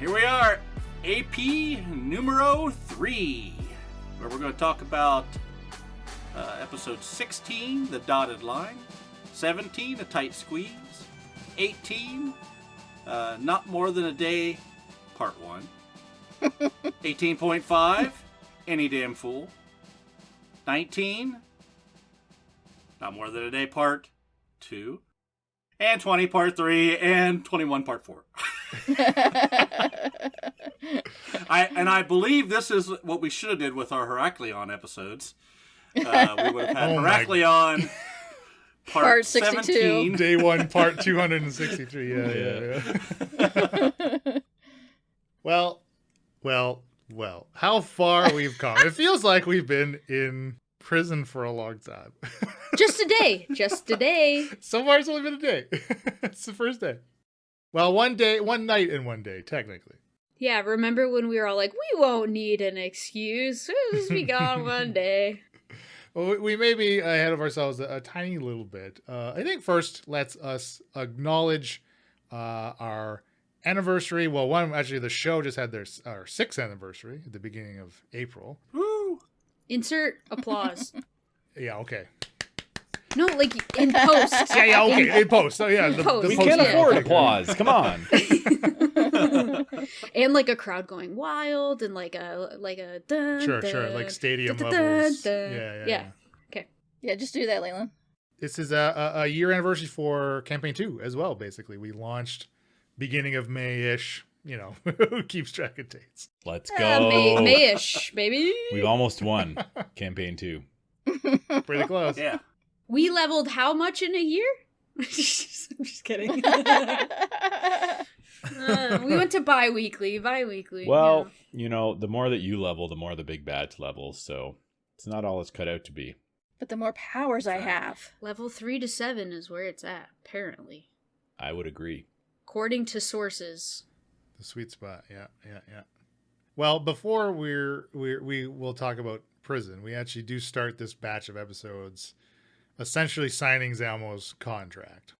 Here we are, AP numero 3, where we're going to talk about episode 16, The Dotted Line, 17, A Tight Squeeze, 18, Not More Than a Day, Part 1, 18.5, Any Damn Fool, 19, Not More Than a Day, Part 2, and 20, Part 3, and 21, Part 4. I believe this is what we should have did with our Heracleon episodes. We would have had Heracleon part 62. 17. Day 1, part 263. Yeah. Well. How far we've come. It feels like we've been in prison for a long time. Just a day. So far, it's only been a day. It's the first day. Well, one night and one day, technically. Yeah, remember when we were all like, we won't need an excuse. We'll just be gone one day. Well, we may be ahead of ourselves a tiny little bit. I think first, let's us acknowledge our anniversary. Well, actually, the show just had our 6th anniversary at the beginning of April. Woo! Insert applause. Yeah, okay. No, like in post. Yeah, okay, in post. Oh, yeah. We We can't afford applause. Come on. And like a crowd going wild and like a dun, Sure, dun, like stadium dun, levels. dun. Yeah. Okay. Yeah, just do that, Leyland. This is a year anniversary for Campaign 2 as well, basically. We launched beginning of May-ish. You know, who keeps track of dates? Let's go. Mayish, baby. We've almost won Campaign 2. Pretty close. Yeah. We leveled how much in a year? I'm just kidding. We went to bi-weekly. Well, you know, the more that you level, the more the big bad's levels. So it's not all it's cut out to be. But the more powers I have. Level 3 to 7 is where it's at, apparently. I would agree. According to sources. The sweet spot. Yeah. Well, before we will talk about prison, we actually do start this batch of episodes essentially signing Zalmo's contract.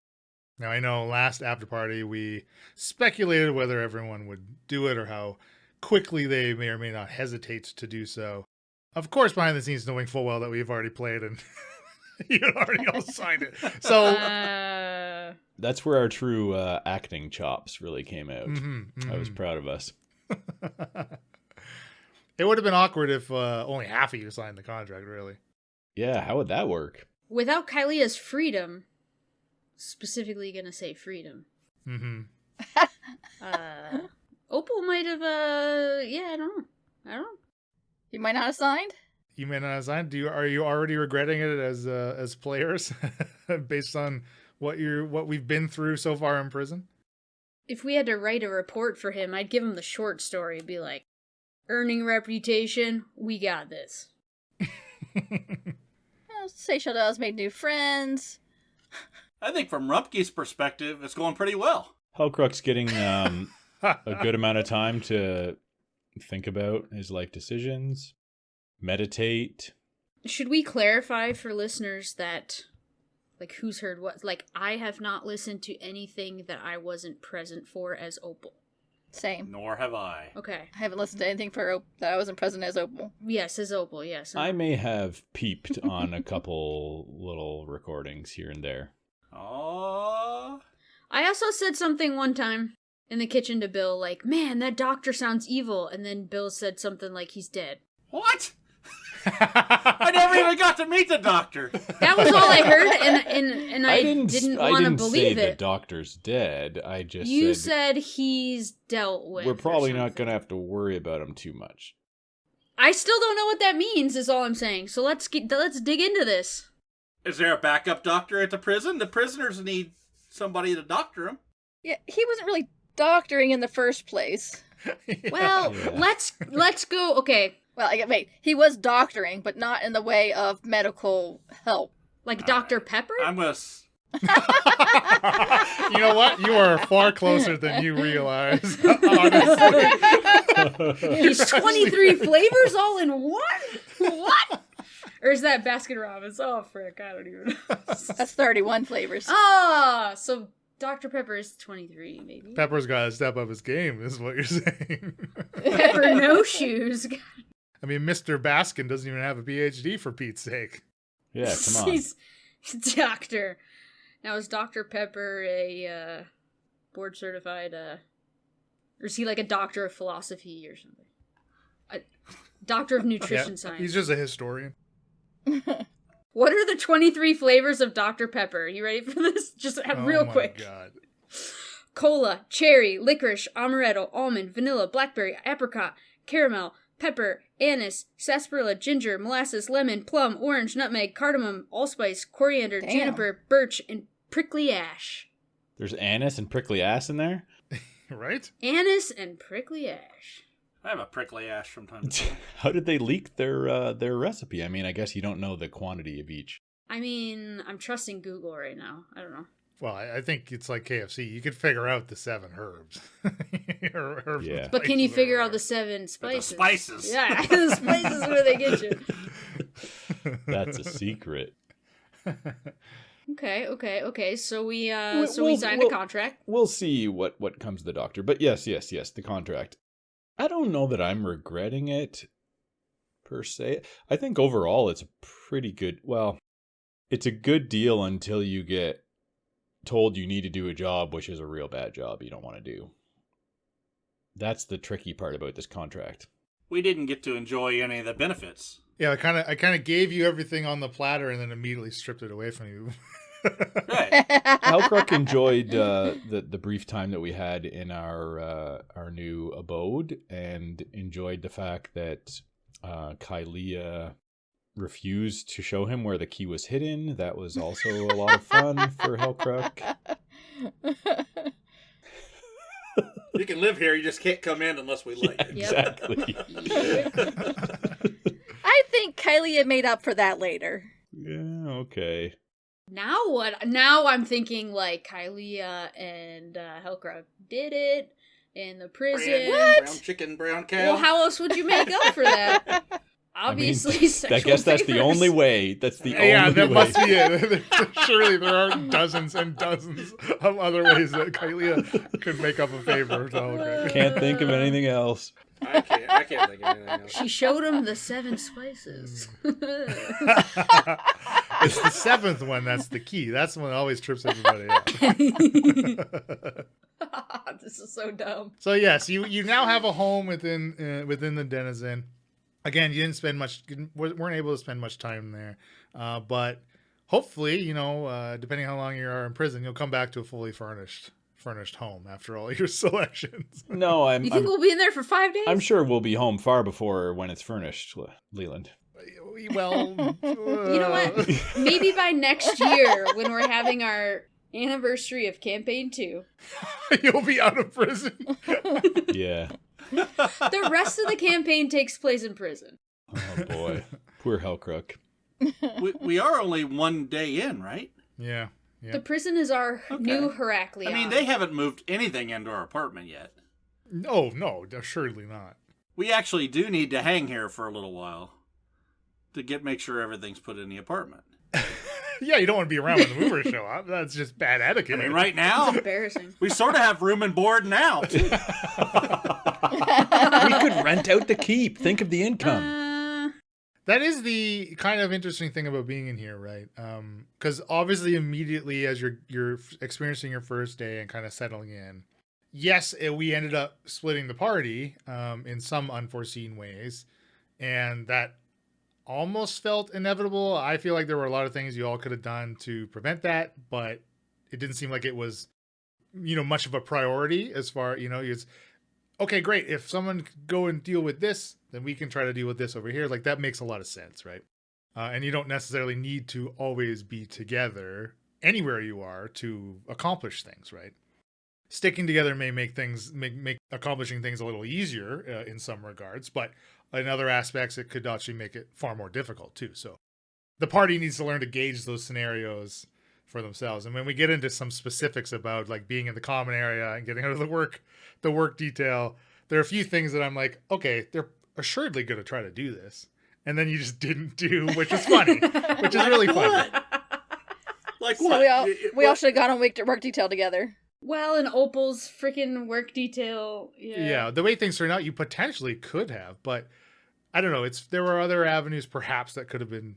Now, I know last after party we speculated whether everyone would do it or how quickly they may or may not hesitate to do so. Of course, behind the scenes, knowing full well that we've already played and you already all signed it. So that's where our true acting chops really came out. I was proud of us. It would have been awkward if only half of you signed the contract, really. Yeah, how would that work? Without Kylia's freedom, specifically gonna say freedom. Opal might have, I don't know. You might not have signed? You may not have signed. Are you already regretting it as players, based on what we've been through so far in prison? If we had to write a report for him, I'd give him the short story. Be like, earning reputation, we got this. Seychelles has made new friends. I think from Rumpke's perspective, it's going pretty well. Hellcrook's getting a good amount of time to think about his life decisions, meditate. Should we clarify for listeners that, like, who's heard what? Like, I have not listened to anything that I wasn't present for as Opal. Same. Nor have I. Okay. I haven't listened to anything that I wasn't present as Opal. Yes, as Opal, yes. I may have peeped on a couple little recordings here and there. Aww. I also said something one time in the kitchen to Bill, like, man, that doctor sounds evil. And then Bill said something like he's dead. What? I never even got to meet the doctor. That was all I heard, and I didn't want to believe say it. The doctor's dead. I just You said he's dealt with. We're probably or not something. going to have to worry about him too much. I still don't know what that means, is all I'm saying. So let's dig into this. Is there a backup doctor at the prison? The prisoners need somebody to doctor them. Yeah, he wasn't really doctoring in the first place. Well, Yeah. let's go. Okay, Well, wait, he was doctoring, but not in the way of medical help. like Dr. Pepper. I'm gonna. You know what? You are far closer than you realize. Honestly, There's 23 flavors all in one. What? Or is that Baskin Robbins? Oh, frick, I don't even know. That's 31 flavors. Ah, so Dr. Pepper is 23, maybe. Pepper's got to step up his game, is what you're saying. Pepper no shoes. I mean, Mr. Baskin doesn't even have a PhD, for Pete's sake. Yeah, come on. He's doctor. Now, is Dr. Pepper a board certified, or is he like a doctor of philosophy or something? A doctor of nutrition science. He's just a historian. What are the 23 flavors of Dr. Pepper? You ready for this? Just real quick. Oh my God. Cola, cherry, licorice, amaretto, almond, vanilla, blackberry, apricot, caramel, pepper, anise, sarsaparilla, ginger, molasses, lemon, plum, orange, nutmeg, cardamom, allspice, coriander, Damn. juniper, birch, and prickly ash. There's anise and prickly ass in there? Right? Anise and prickly ash. I have a prickly ash from time to time. How did they leak their recipe? I mean, I guess you don't know the quantity of each. I mean, I'm trusting Google right now. I don't know. Well, I think it's like KFC. You could figure out the 7 herbs. Herbs Yeah. and But can you spices figure or out the 7 But spices? the spices. Yeah, the spices where they get you. That's a secret. Okay. So we We'll- signed we'll- a contract. We'll see what comes to the doctor. But yes, the contract. I don't know that I'm regretting it, per se. I think overall it's a pretty good... Well, it's a good deal until you get told you need to do a job, which is a real bad job you don't want to do. That's the tricky part about this contract. We didn't get to enjoy any of the benefits. Yeah, I kind of gave you everything on the platter and then immediately stripped it away from you. Right. Halcrook enjoyed the brief time that we had in our new abode, and enjoyed the fact that Kylea refused to show him where the key was hidden. That was also a lot of fun for Halcrook. You can live here, you just can't come in unless we let you. Yep. Exactly. I think Kylie made up for that later. Yeah, okay. Now what? Now I'm thinking like Kylea and Helcra did it in the prison. Brown chicken, brown cow. Well, how else would you make up for that? Obviously, I mean, sexual I guess that's the favors. only way. That's the Yeah, only that way. must be it. Surely there are dozens and dozens of other ways that Kylea could make up a favor. So, okay. Can't think of anything else. I can't think of anything else. She showed him the 7 spices. It's the 7th one that's the key. That's the one that always trips everybody up. This is so dumb. So yes, you now have a home within the Denizen. Again, you weren't able to spend much time there, but hopefully, depending how long you are in prison, you'll come back to a fully furnished home after all your selections. No, You think we'll be in there for 5 days? I'm sure we'll be home far before when it's furnished, Leland. Well, You know what? Maybe by next year, when we're having our anniversary of Campaign 2, you'll be out of prison. Yeah. the rest of the campaign takes place in prison. Oh boy. Poor Hellcrook. We are only 1 day in, right? Yeah. The prison is our new Heraklion. I mean, they haven't moved anything into our apartment yet. No, assuredly not. We actually do need to hang here for a little while to make sure everything's put in the apartment. Yeah, you don't want to be around when the movers show up. That's just bad etiquette. I mean, right now, It's embarrassing. we sort of have room and board now. We could rent out the keep. Think of the income. That is the kind of interesting thing about being in here, right? Because obviously, immediately as you're experiencing your first day and kind of settling in, yes, we ended up splitting the party in some unforeseen ways, and that almost felt inevitable. I feel like there were a lot of things you all could have done to prevent that, but it didn't seem like it was, much of a priority as far, it's okay, great. If someone could go and deal with this, then we can try to deal with this over here. Like that makes a lot of sense, right? And you don't necessarily need to always be together anywhere you are to accomplish things, right? Sticking together may make accomplishing things a little easier in some regards, but in other aspects, it could actually make it far more difficult too. So the party needs to learn to gauge those scenarios for themselves. And when we get into some specifics about like being in the common area and getting out of the work detail, there are a few things that I'm like, okay, they're assuredly going to try to do this. And then you just didn't do, which is funny, which is really funny. Like So what? we all should have gone on work detail together. Well, and Opal's freaking work detail. Yeah, the way things turned out, you potentially could have, but I don't know. There were other avenues perhaps that could have been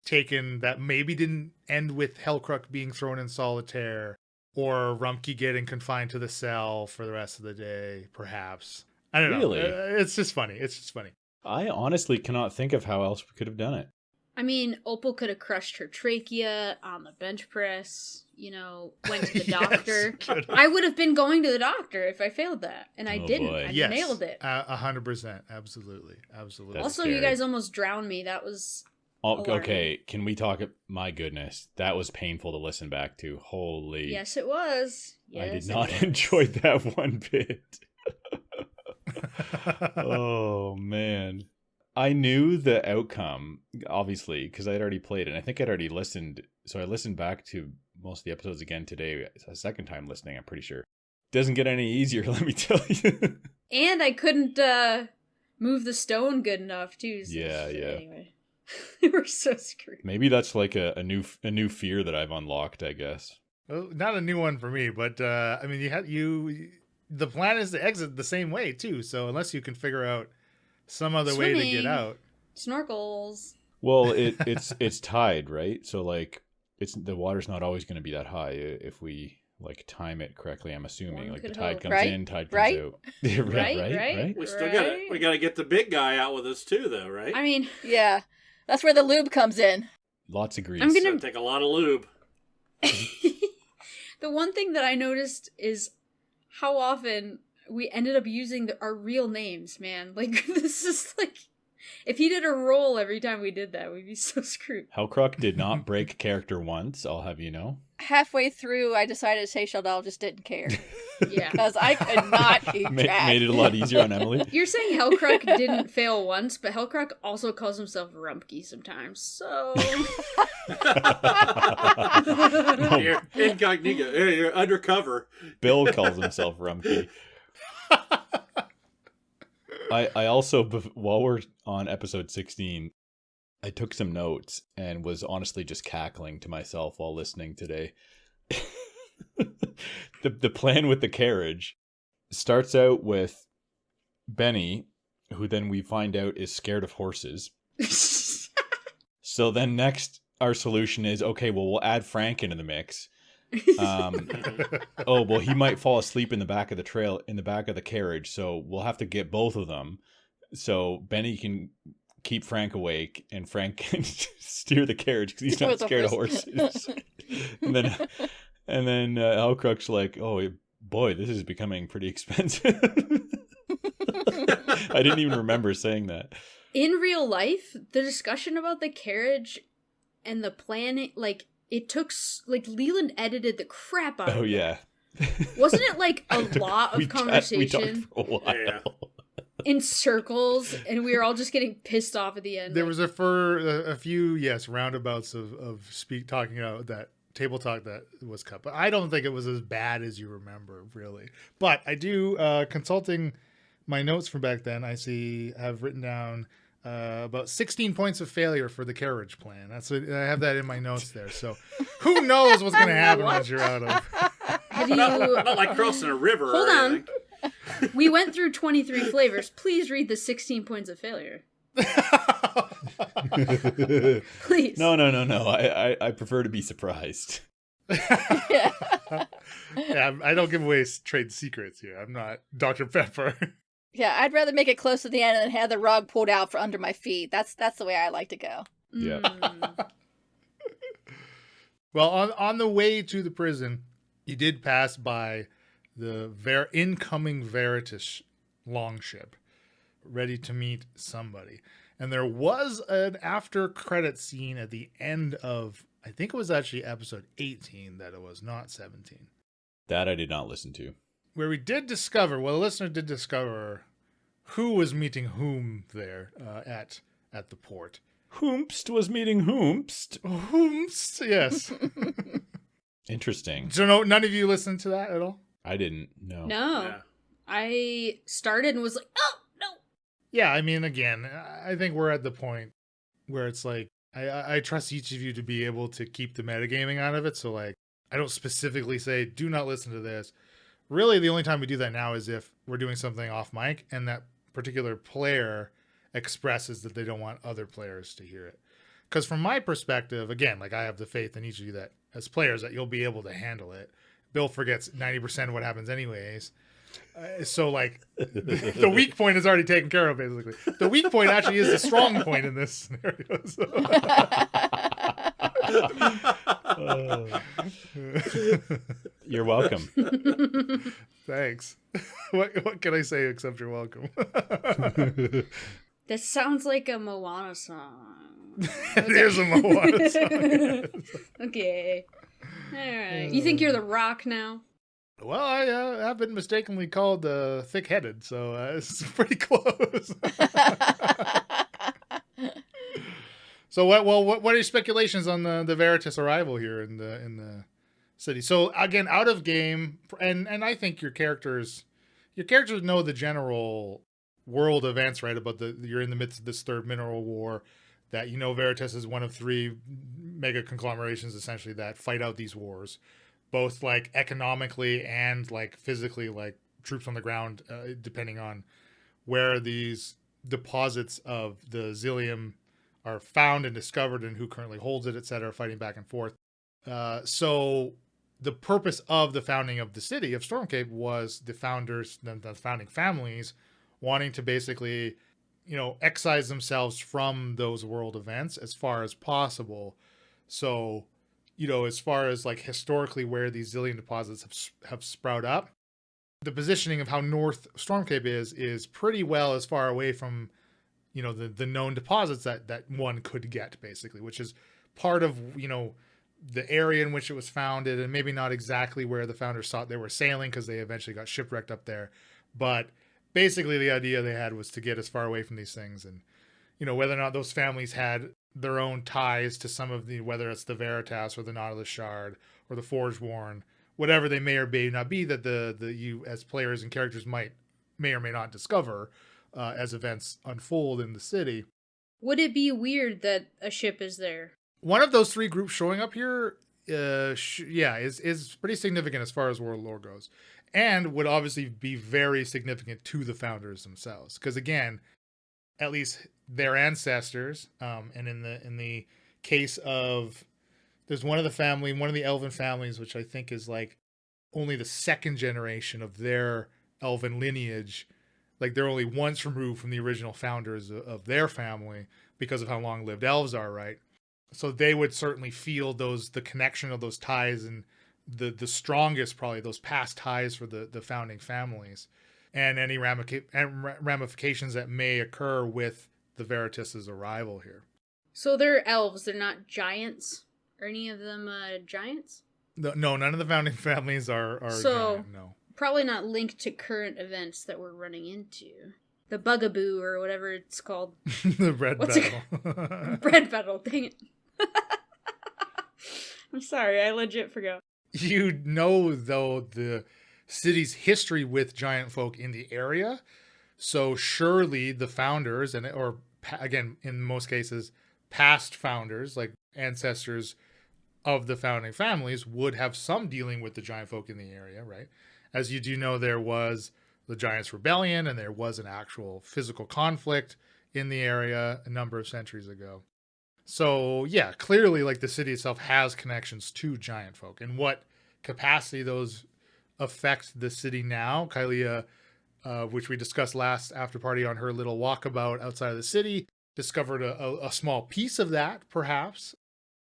taken that maybe didn't end with Hellcrook being thrown in solitaire or Rumpke getting confined to the cell for the rest of the day, perhaps. I don't know. Really? It's just funny. I honestly cannot think of how else we could have done it. I mean, Opal could have crushed her trachea on the bench press, went to the doctor. Could've. I would have been going to the doctor if I failed that, and I Oh, didn't. boy. I Yes, nailed it. 100%. Absolutely. That's Also, scary. you guys almost drowned me. That was Oh, alarming. okay, can we talk? My goodness, that was painful to listen back to. Holy. Yes, it was. I Yes, did it not was. enjoy that one bit. Oh, man. I knew the outcome, obviously, because I'd already played it. And I think I'd already listened. So I listened back to most of the episodes again today. It's a second time listening, I'm pretty sure. Doesn't get any easier, let me tell you. And I couldn't move the stone good enough too. So Yeah. Anyway, we're so screwed. Maybe that's like a new fear that I've unlocked, I guess. Well, not a new one for me, but I mean, the plan is to exit the same way too. So unless you can figure out some other way to get Swimming. out, Snorkels. Well, it's tide, right? So like the water's not always going to be that high if we like time it correctly. I'm assuming One like the could tide hope. comes Right? in, tide comes Right? out. Yeah, Right? We still Right? gotta get the big guy out with us too, though, right? I mean, Yeah. That's where the lube comes in. Lots of grease. I'm It's gonna- gonna take a lot of lube. the one thing that I noticed is how often we ended up using our real names, man. Like, this is like, if he did a roll every time we did that, we'd be so screwed. Hellcrook did not break character once, I'll have you know. Halfway through, I decided to say Sheldon just didn't care. Yeah. Because I could not keep track. Made it a lot easier on Emily. You're saying Hellcrook didn't fail once, but Hellcrook also calls himself Rumpke sometimes, so... You're incognito. You're undercover. Bill calls himself Rumpke. I also, while we're on episode 16, I took some notes and was honestly just cackling to myself while listening today. The plan with the carriage starts out with Benny, who then we find out is scared of horses. So then next, our solution is, okay, well, we'll add Frank into the mix. Oh, well, he might fall asleep in the back of the carriage, so we'll have to get both of them. So Benny can keep Frank awake, and Frank can steer the carriage because he's not With the scared of horse. horses. and then Hellcrook's like, oh boy, this is becoming pretty expensive. I didn't even remember saying that. In real life, the discussion about the carriage and the planning, like, it took, Leland edited the crap out of Oh it. yeah. Wasn't it, like, a lot of We talked conversation for a while. Yeah. in circles, and we were all just getting pissed off at the end? there like, was a few roundabouts of talking about that table talk that was cut, but I don't think it was as bad as you remember, really. But I do consulting my notes from back then. I have written down about 16 points of failure for the carriage plan. I have that in my notes there. So who knows what's going to happen once you're out of. have you... Not like crossing a river. Hold or on. anything. We went through 23 flavors. Please read the 16 points of failure. Please. No. I prefer to be surprised. Yeah. Yeah, I don't give away trade secrets here. I'm not Dr. Pepper. Yeah, I'd rather make it close to the end and have the rug pulled out from under my feet. That's the way I like to go. Yeah. Mm. Well, on the way to the prison, you did pass by the incoming Veritas longship, ready to meet somebody. And there was an after credit scene at the end of, I think it was actually episode 18 that it was, not 17. That I did not listen to. Where we did discover, well, the listener did discover who was meeting whom there at the port. Hoomst was meeting Hoomst. Whomst, yes. Interesting. So none of you listened to that at all? I didn't know. No. Yeah. I started and was like, oh, no. Yeah, I mean, again, I think we're at the point where it's like, I trust each of you to be able to keep the metagaming out of it. So like, I don't specifically say, do not listen to this. Really, the only time we do that now is if we're doing something off mic and that particular player expresses that they don't want other players to hear it. Because from my perspective, again, like I have the faith in each of you that as players that you'll be able to handle it. Bill forgets 90% of what happens anyways. So like the weak point is already taken care of, basically. The weak point actually is the strong point in this scenario. So. You're welcome. Thanks. What can I say except you're welcome? This sounds like a Moana song. It is a Moana song. Okay. Alright. You think you're the Rock now? Well, I have been mistakenly called thick-headed, so it's pretty close. So what are your speculations on the Veritas arrival here in the city? So again, out of game, and I think your characters know the general world events, right? About you're in the midst of this third mineral war, that Veritas is one of 3 mega conglomerations essentially that fight out these wars, both like economically and like physically, like troops on the ground, depending on where these deposits of the Zillium are found and discovered and who currently holds it, etc., fighting back and forth. So the purpose of the founding of the city of Stormcape was the founders, the founding families, wanting to basically, excise themselves from those world events as far as possible. So, as far as like historically where these Zillium deposits have sprout up, the positioning of how north Stormcape is pretty well as far away from, the known deposits that one could get, basically, which is part of, the area in which it was founded, and maybe not exactly where the founders thought they were sailing because they eventually got shipwrecked up there. But basically the idea they had was to get as far away from these things, and whether or not those families had their own ties to some of the, whether it's the Veritas or the Nautilus Shard or the Forge Worn, whatever they may or may not be, that you as players and characters may or may not discover as events unfold in the city. Would it be weird that a ship is there? One of those 3 groups showing up here, is pretty significant as far as world lore goes, and would obviously be very significant to the founders themselves. Because again, at least their ancestors, and in the case of, there's one of the elven families, which I think is like only the 2nd generation of their elven lineage. Like they're only once removed from the original founders of their family because of how long-lived elves are, right? So they would certainly feel the connection of those ties, and the strongest probably those past ties for the founding families, and any ramifications that may occur with the Veritas' arrival here. So they're elves, they're not giants? Are any of them giants? No, none of the founding families are giant, no. Probably not linked to current events that we're running into. The Bugaboo, or whatever it's called. The Bread Battle. Bread Battle, dang it. I'm sorry, I legit forgot. Though, the city's history with giant folk in the area, so surely the founders, or again, in most cases, past founders, like ancestors of the founding families, would have some dealing with the giant folk in the area, right? As you do know, there was the Giants' Rebellion, and there was an actual physical conflict in the area a number of centuries ago. So yeah, clearly, like, the city itself has connections to giant folk. In what capacity those affect the city now, Kylea, which we discussed last after party on her little walkabout outside of the city, discovered a small piece of that, perhaps.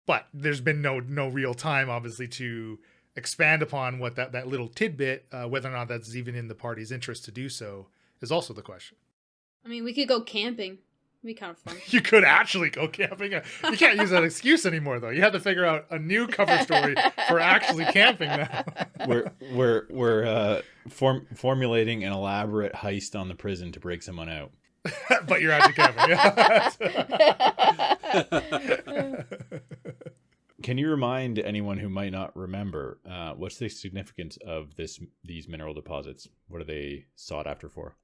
But there's been no real time, obviously, to expand upon what that little tidbit, whether or not that's even in the party's interest to do so, is also the question. I mean, we could go camping. It'd be kind of fun. You could actually go camping. You can't use that excuse anymore, though. You have to figure out a new cover story for actually camping now. We're formulating an elaborate heist on the prison to break someone out. But you're actually camping. Yeah. Can you remind anyone who might not remember what's the significance of these mineral deposits? What are they sought after for?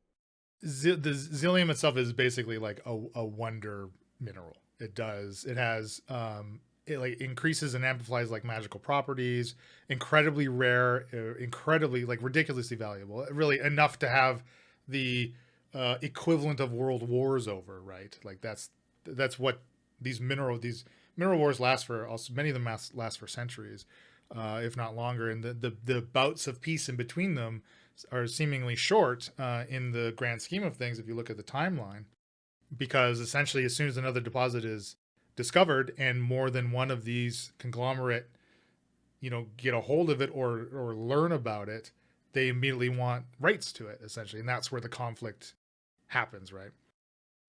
The Zillium itself is basically like a wonder mineral. It does. It has it like increases and amplifies like magical properties, incredibly rare, incredibly like ridiculously valuable. Really enough to have the equivalent of world wars over, right? Like that's what these mineral wars last for. Also, many of them last for centuries, if not longer. And the bouts of peace in between them are seemingly short in the grand scheme of things if you look at the timeline, because essentially as soon as another deposit is discovered and more than one of these conglomerate get a hold of it or learn about it, they immediately want rights to it, essentially, and that's where the conflict happens, right?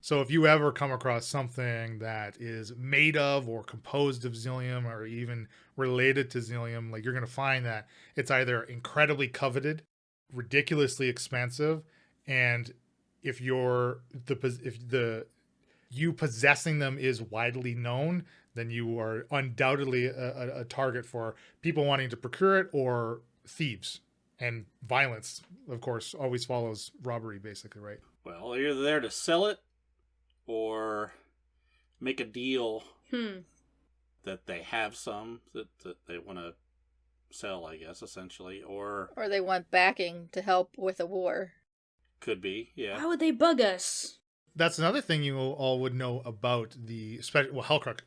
So if you ever come across something that is made of or composed of Xilium or even related to Xilium, like, you're going to find that it's either incredibly coveted, ridiculously expensive, and if you possessing them is widely known, then you are undoubtedly a target for people wanting to procure it, or thieves. And violence, of course, always follows robbery, basically, right? Well, they're either there to sell it or make a deal that they have some that they want to sell, I guess, essentially. Or they want backing to help with a war. Could be, yeah. Why would they bug us? That's another thing you all would know about Hellcrux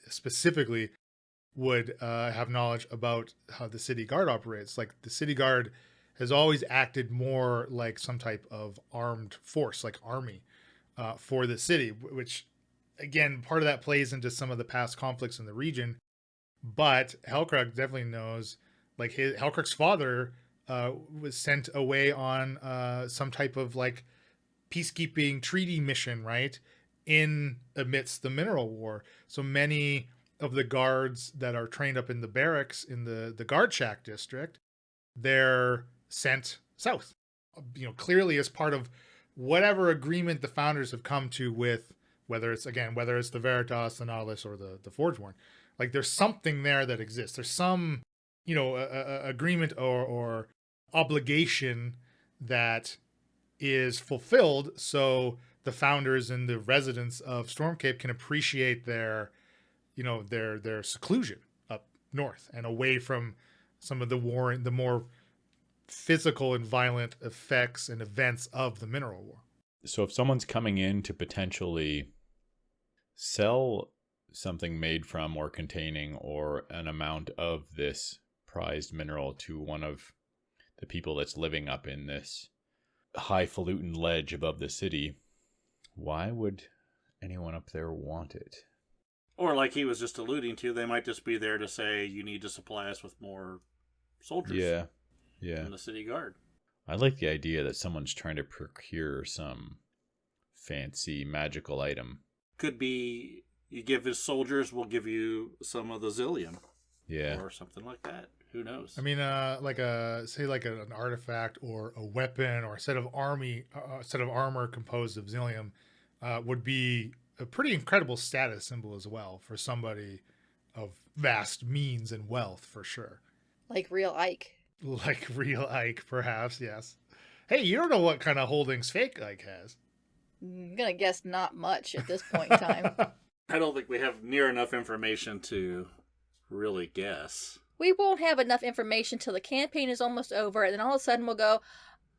specifically would have knowledge about how the city guard operates. Like, the city guard has always acted more like some type of armed force, like army, for the city, which, again, part of that plays into some of the past conflicts in the region. But Hellcrux definitely knows, like, Hellcrux's father was sent away on some type of like peacekeeping treaty mission, right, in amidst the mineral war. So many of the guards that are trained up in the barracks in the guard shack district, they're sent south, clearly as part of whatever agreement the founders have come to with, whether it's the Veritas, the Nautilus, or the Forgeborn. Like, there's something there that exists. There's some agreement or obligation that is fulfilled, so the founders and the residents of Stormcape can appreciate their seclusion up north and away from some of the more physical and violent effects and events of the mineral war. So if someone's coming in to potentially sell something made from or containing or an amount of this prized mineral to one of the people that's living up in this highfalutin ledge above the city, why would anyone up there want it? Or, like he was just alluding to, they might just be there to say, you need to supply us with more soldiers. Yeah. From the city guard. I like the idea that someone's trying to procure some fancy magical item. Could be, you give his soldiers, we'll give you some of the Xilium. Yeah. Or something like that. Who knows? I mean, like an artifact or a weapon or a set of armor composed of Xilium would be a pretty incredible status symbol as well for somebody of vast means and wealth, for sure. Like real Ike. Like real Ike, perhaps, yes. Hey, you don't know what kind of holdings fake Ike has. I'm gonna guess not much at this point in time. I don't think we have near enough information to really guess. We won't have enough information till the campaign is almost over, and then all of a sudden we'll go,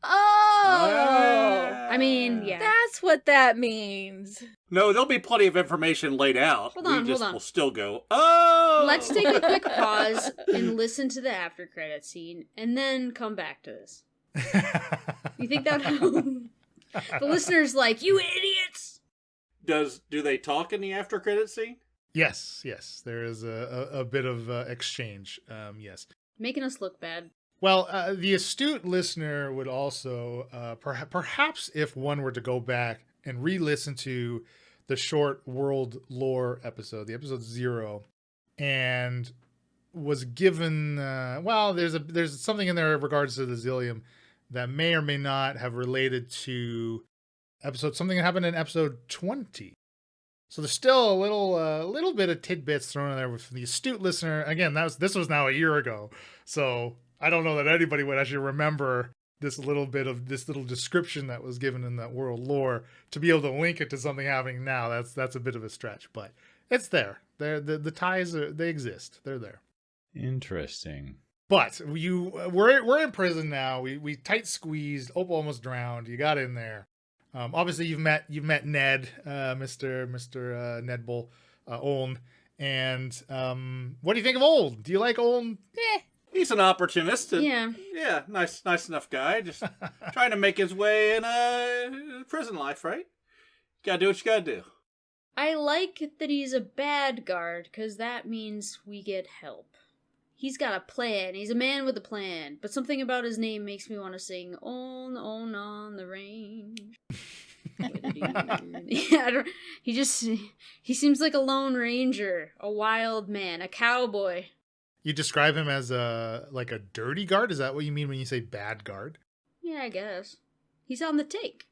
oh! I mean, yeah. That's what that means. No, there'll be plenty of information laid out. Hold on. We'll still go, oh! Let's take a quick pause and listen to the after credit scene, and then come back to this. You think that would the listener's like, you idiots! Do they talk in the after credit scene? Yes. There is a bit of exchange. Yes. Making us look bad. Well, the astute listener would also, perhaps if one were to go back and re-listen to the short world lore episode, the episode 0, and was given, there's something in there in regards to the Xilium that may or may not have related to something that happened in episode 20. So there's still a little bit of tidbits thrown in there with the astute listener. Again, this was now a year ago, so I don't know that anybody would actually remember this little description that was given in that world lore to be able to link it to something happening now. That's a bit of a stretch, but it's there. The ties they exist. They're there. Interesting. But we're in prison now. We tight squeezed. Opal almost drowned. You got in there. Obviously you've met Ned, Mr. Ned Bull, Oln. And what do you think of Oln? Do you like Oln? He's an opportunist. And, Yeah. Yeah, nice enough guy. Just trying to make his way in prison life, right? Gotta do what you gotta do. I like that he's a bad guard, because that means we get help. He's got a plan. He's a man with a plan. But something about his name makes me want to sing on the range. Yeah, he seems like a lone ranger, a wild man, a cowboy. You describe him as a dirty guard? Is that what you mean when you say bad guard? Yeah, I guess. He's on the take.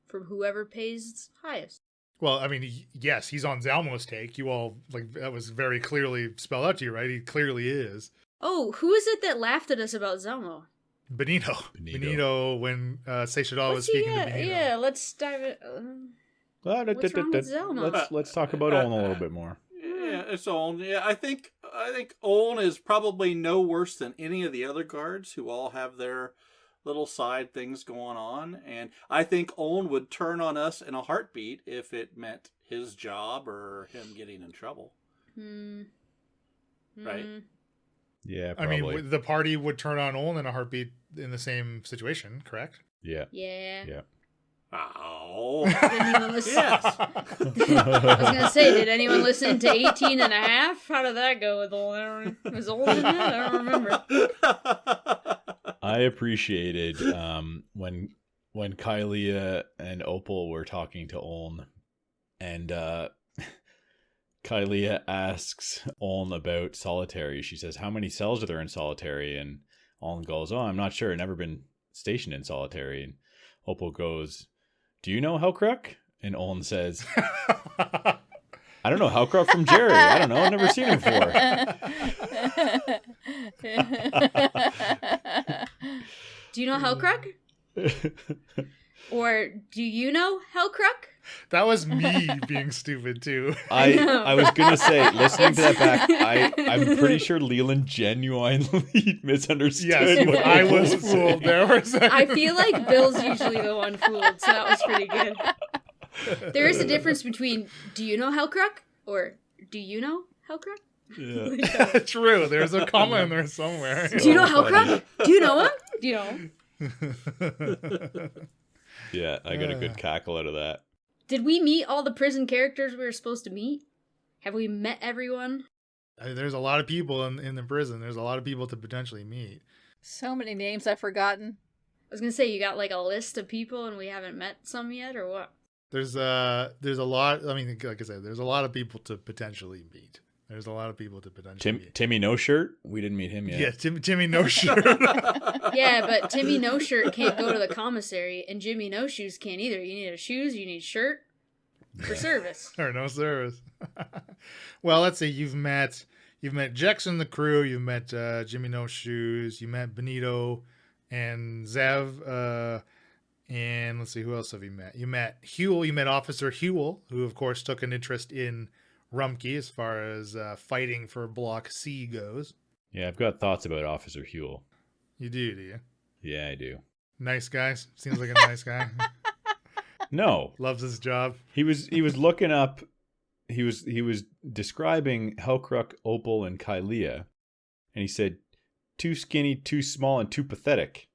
From whoever pays highest. Well, I mean, yes, he's on Zalmo's take. You all, that was very clearly spelled out to you, right? He clearly is. Oh, who is it that laughed at us about Zalmo? Benito, when Seishadal was speaking to Benito. Yeah, let's dive it. What's wrong with Zelma? Let's talk about Oln a little bit more. Yeah, it's Oln. Yeah, I think Oln is probably no worse than any of the other guards who all have their little side things going on, and I think Oln would turn on us in a heartbeat if it meant his job or him getting in trouble. Right? Yeah, probably. I mean, the party would turn on Oln in a heartbeat in the same situation, correct? Yeah. Yeah. Oh. Did anyone listen? Yes. I was gonna say, did anyone listen to 18 and a half? How did that go with Oln? Was Oln in that? I don't remember. I appreciated when Kylia and Opal were talking to Oln, and Kylia asks Oln about solitary. She says, "How many cells are there in solitary?" And Oln goes, "Oh, I'm not sure. I've never been stationed in solitary." And Opal goes, "Do you know Hellcruck?" And Oln says, "I don't know Hellcruck from Jerry. I don't know. I've never seen him before." Do you know Hellcruck? Or do you know Hellcruck? That was me being stupid too. I was gonna say, listening to that back, I'm pretty sure Leland genuinely misunderstood. Yes, what I Opal was fooled there for a second. I feel like Bill's usually the one fooled, so that was pretty good. There is a difference between do you know Hellcruck or do you know Hellcruck? Yeah. True, there's a comma in there somewhere. Do you know Hellcruck? Do you know him? Do you know him? Yeah, I got a good cackle out of that. Did we meet all the prison characters we were supposed to meet? Have we met everyone? There's a lot of people in the prison. There's a lot of people to potentially meet. So many names I've forgotten. I was gonna say, you got like a list of people and we haven't met some yet, or what? There's a lot. I mean, like I said, there's a lot of people to potentially meet. There's a lot of people to potentially meet. Timmy No Shirt? We didn't meet him yet. Yeah, Timmy No Shirt. Yeah, but Timmy No Shirt can't go to the commissary, and Jimmy No Shoes can't either. You need a shoes, you need shirt for service. Or no service. Well, let's see. You've met Jex and the crew. You've met Jimmy No Shoes. You met Benito and Zev. And let's see, who else have you met? You met Huel. You met Officer Huel, who of course took an interest in Rumkey as far as fighting for Block C goes. Yeah, I've got thoughts about Officer Huel. You do you? Yeah, I do. Nice guy. Seems like a nice guy. No. Loves his job. He was looking up, he was describing Hellcruck, Opal, and Kylia, and he said, too skinny, too small, and too pathetic.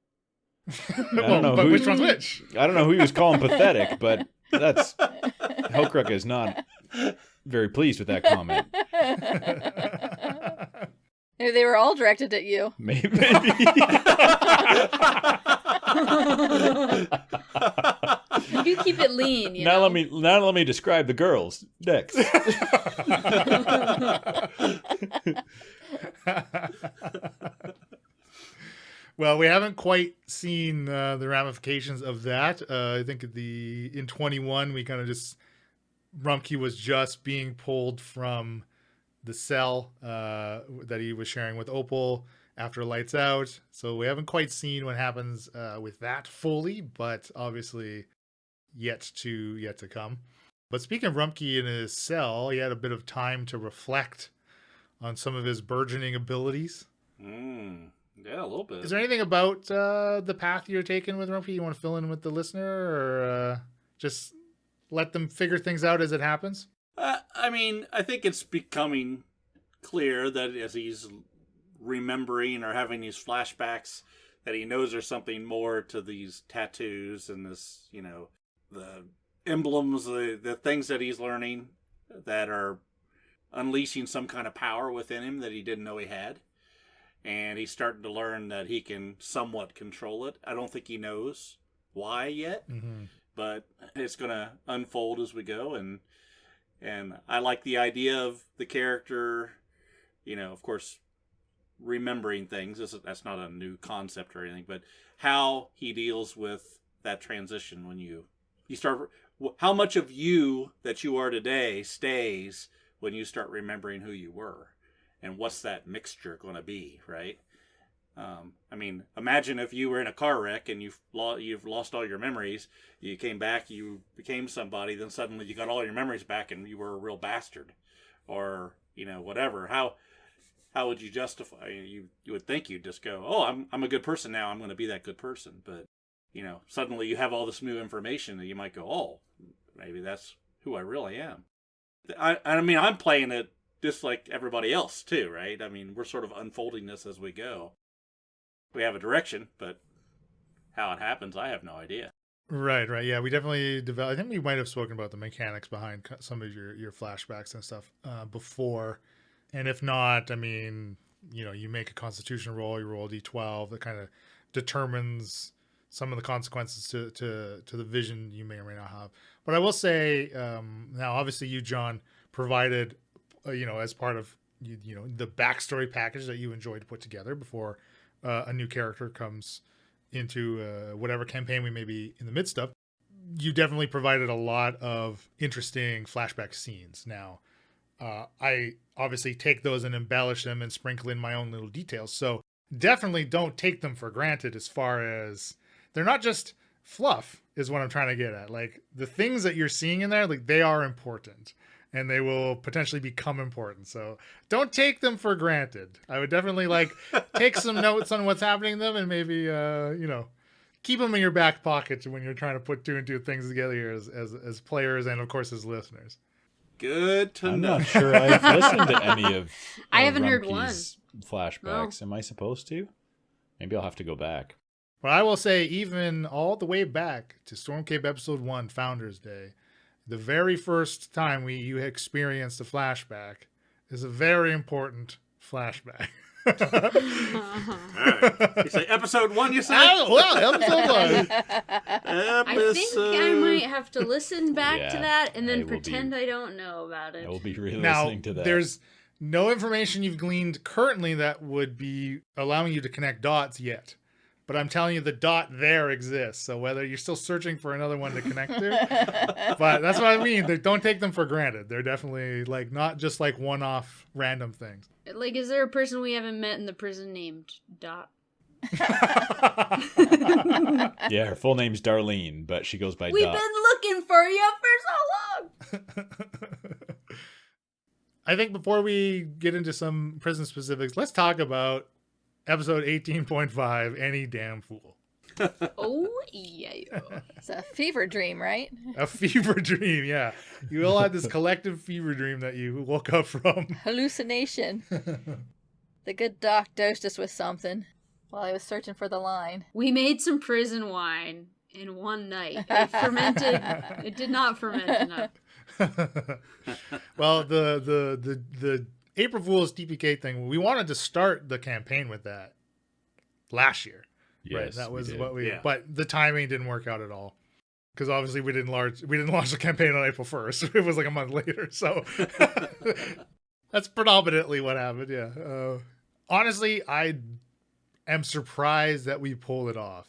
But which one's which? I don't know who he was calling pathetic, but Hellcruck is not very pleased with that comment. Maybe they were all directed at you. Maybe. You keep it lean, you know? Now let me describe the girls. Next. Well, we haven't quite seen the ramifications of that. I think in 21 we kind of just Rumkey was just being pulled from the cell that he was sharing with Opal, after Lights Out. So we haven't quite seen what happens with that fully, but obviously yet to come. But speaking of Rumpke in his cell, he had a bit of time to reflect on some of his burgeoning abilities. Yeah, a little bit. Is there anything about the path you're taking with Rumpke you want to fill in with the listener, or just let them figure things out as it happens? I mean, I think it's becoming clear that as he's remembering or having these flashbacks, that he knows there's something more to these tattoos and this, the emblems, the things that he's learning that are unleashing some kind of power within him that he didn't know he had. And he's starting to learn that he can somewhat control it. I don't think he knows why yet, but it's going to unfold as we go. And I like the idea of the character, of course, remembering things. That's not a new concept or anything, but how he deals with that transition when you start, how much of you that you are today stays when you start remembering who you were, and what's that mixture going to be, right? I mean, imagine if you were in a car wreck and you've lost all your memories, you came back, you became somebody, then suddenly you got all your memories back and you were a real bastard, or whatever. How would you justify? You would think you'd just go, oh, I'm a good person now, I'm going to be that good person. But suddenly you have all this new information that you might go, oh, maybe that's who I really am. I mean, I'm playing it just like everybody else too, right? I mean, we're sort of unfolding this as we go. We have a direction, but how it happens, I have no idea. Right. Yeah, we definitely developed. I think we might have spoken about the mechanics behind some of your flashbacks and stuff before. And if not, I mean, you make a Constitution roll, you roll a d12 that kind of determines some of the consequences to the vision you may or may not have. But I will say, now, obviously, you, John, provided, as part of the backstory package that you enjoyed to put together before a new character comes into whatever campaign we may be in the midst of. You definitely provided a lot of interesting flashback scenes. Now, I obviously take those and embellish them and sprinkle in my own little details. So definitely don't take them for granted, as far as they're not just fluff, is what I'm trying to get at. Like, the things that you're seeing in there, like, they are important and they will potentially become important. So don't take them for granted. I would definitely take some notes on what's happening to them, and maybe, keep them in your back pocket when you're trying to put two and two things together here as players and of course as listeners. Good to know. I'm not sure I've listened to any of I haven't heard Rumpke's flashbacks. No. Am I supposed to? Maybe I'll have to go back. But I will say, even all the way back to Stormcape Episode 1, Founders Day, the very first time you experienced a flashback is a very important flashback. All right. You say episode 1, you say? Well, episode 1. I think I might have to listen back to that and I then will pretend I don't know about it. I will be re-listening Now, to that. there's no information you've gleaned currently that would be allowing you to connect dots yet. But I'm telling you, the dot there exists. So whether you're still searching for another one to connect to, but that's what I mean. Don't take them for granted. They're definitely not just one-off random things. Is there a person we haven't met in the prison named Dot? Yeah, her full name's Darlene, but she goes by We've Dot. been looking for you for so long. I think before we get into some prison specifics, let's talk about episode 18.5, Any Damn Fool. Oh, yeah. It's a fever dream, right? A fever dream, yeah. You all had this collective fever dream that you woke up from. Hallucination. The good doc dosed us with something while I was searching for the line. We made some prison wine in one night. It fermented. It did not ferment enough. Well, the April Fool's TPK thing, we wanted to start the campaign with that last year. Yes, right, that was did. what we. Yeah. But the timing didn't work out at all, because obviously we didn't launch the campaign on April 1st. It was a month later, so that's predominantly what happened. Yeah. Honestly, I am surprised that we pulled it off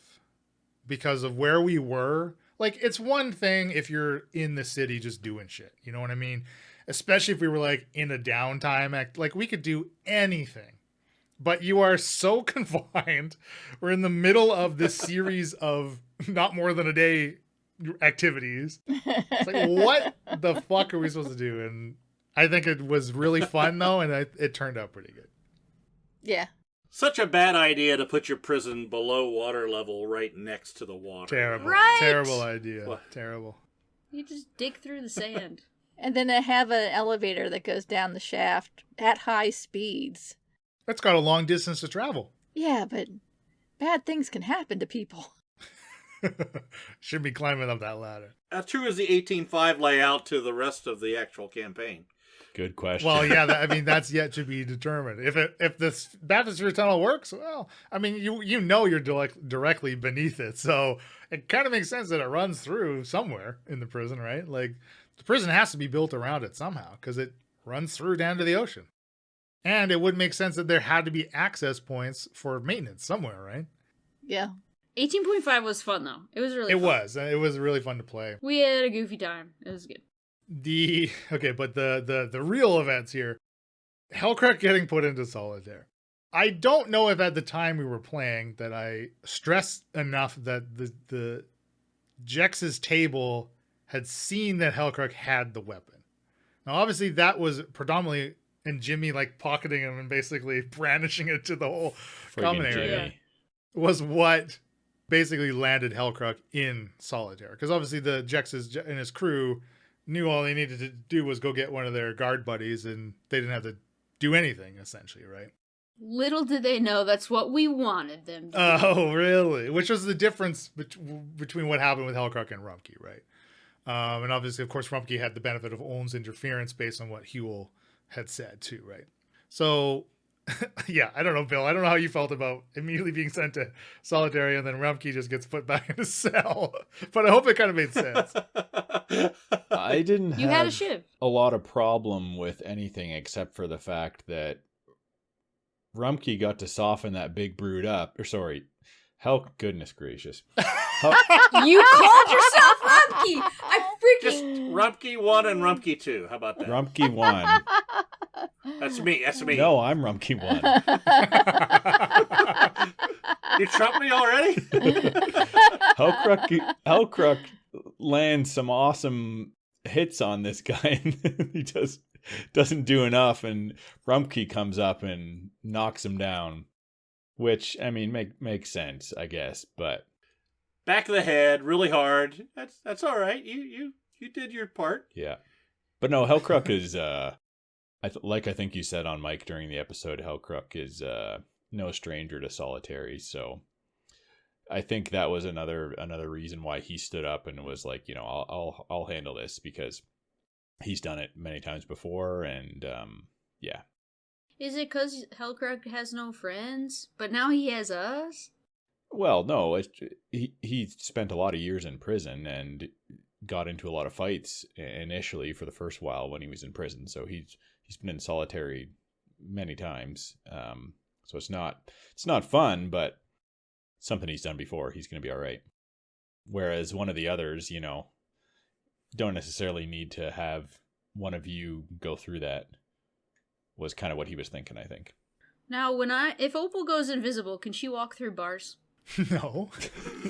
because of where we were. It's one thing if you're in the city just doing shit. You know what I mean? Especially if we were in a downtime act. We could do anything. but you are so confined. We're in the middle of this series of not more than a day activities. It's like, what the fuck are we supposed to do? And I think it was really fun, though, and it turned out pretty good. Yeah. Such a bad idea to put your prison below water level right next to the water. Terrible. Right? Terrible idea. What? Terrible. You just dig through the sand. And then I have an elevator that goes down the shaft at high speeds. That's got a long distance to travel. Yeah, but bad things can happen to people. Should be climbing up that ladder. How true is the 18.5 layout to the rest of the actual campaign? Good question. Well, yeah, that's yet to be determined. If this bathysphere tunnel works, well, I mean, you're directly beneath it, so it kind of makes sense that it runs through somewhere in the prison, right? Like, the prison has to be built around it somehow because it runs through down to the ocean, and it would make sense that there had to be access points for maintenance somewhere, right? Yeah. 18.5 was fun, though. It was really It fun. was really fun to play. We had a goofy time. It was good. But the real events here, Hellcrack getting put into solitaire. I don't know if at the time we were playing that I stressed enough that the Jex's table had seen that Hellcrack had the weapon. Now, obviously, that was predominantly in Jimmy like pocketing him and basically brandishing it to the whole common Friggin' area. Jimmy. Was what basically landed Hellcrack in solitaire. Because obviously the Jexes and his crew knew all they needed to do was go get one of their guard buddies, and they didn't have to do anything, essentially, right? Little did they know that's what we wanted them to do. Oh, really? Which was the difference between what happened with Hellcrack and Rumpke, right? And obviously, of course, Rumpke had the benefit of Owen's interference based on what Huel had said, too, right? So, yeah, I don't know, Bill. I don't know how you felt about immediately being sent to solitary and then Rumpke just gets put back in a cell. But I hope it kind of made sense. I didn't You had a have shiv. a lot of problem with anything except for the fact that Rumpke got to soften that big brood up. Or sorry, goodness gracious. You called yourself Rumpke! I Just freaking... Rumpke 1 and Rumpke 2. How about that? Rumpke 1. That's me. That's me. No, I'm Rumpke 1. You trumped me already? Hellcrack lands some awesome hits on this guy, and he doesn't do enough, and Rumpke comes up and knocks him down, which, I mean, makes sense, I guess, but... Back of the head, really hard. That's all right. You did your part. Yeah. But no, Hellcrack is, I think you said on Mike during the episode, Hellcrack is no stranger to solitary, so I think that was another reason why he stood up and was like, you know, I'll handle this, because he's done it many times before, and yeah. Is it because Hellcrack has no friends, but now he has us? Well, no, he spent a lot of years in prison and got into a lot of fights initially for the first while when he was in prison, so he's been in solitary many times. So it's not fun, but something he's done before. He's going to be all right. Whereas one of the others, you know, don't necessarily need to have one of you go through that, was kind of what he was thinking, I think. Now, if Opal goes invisible, can she walk through bars? No.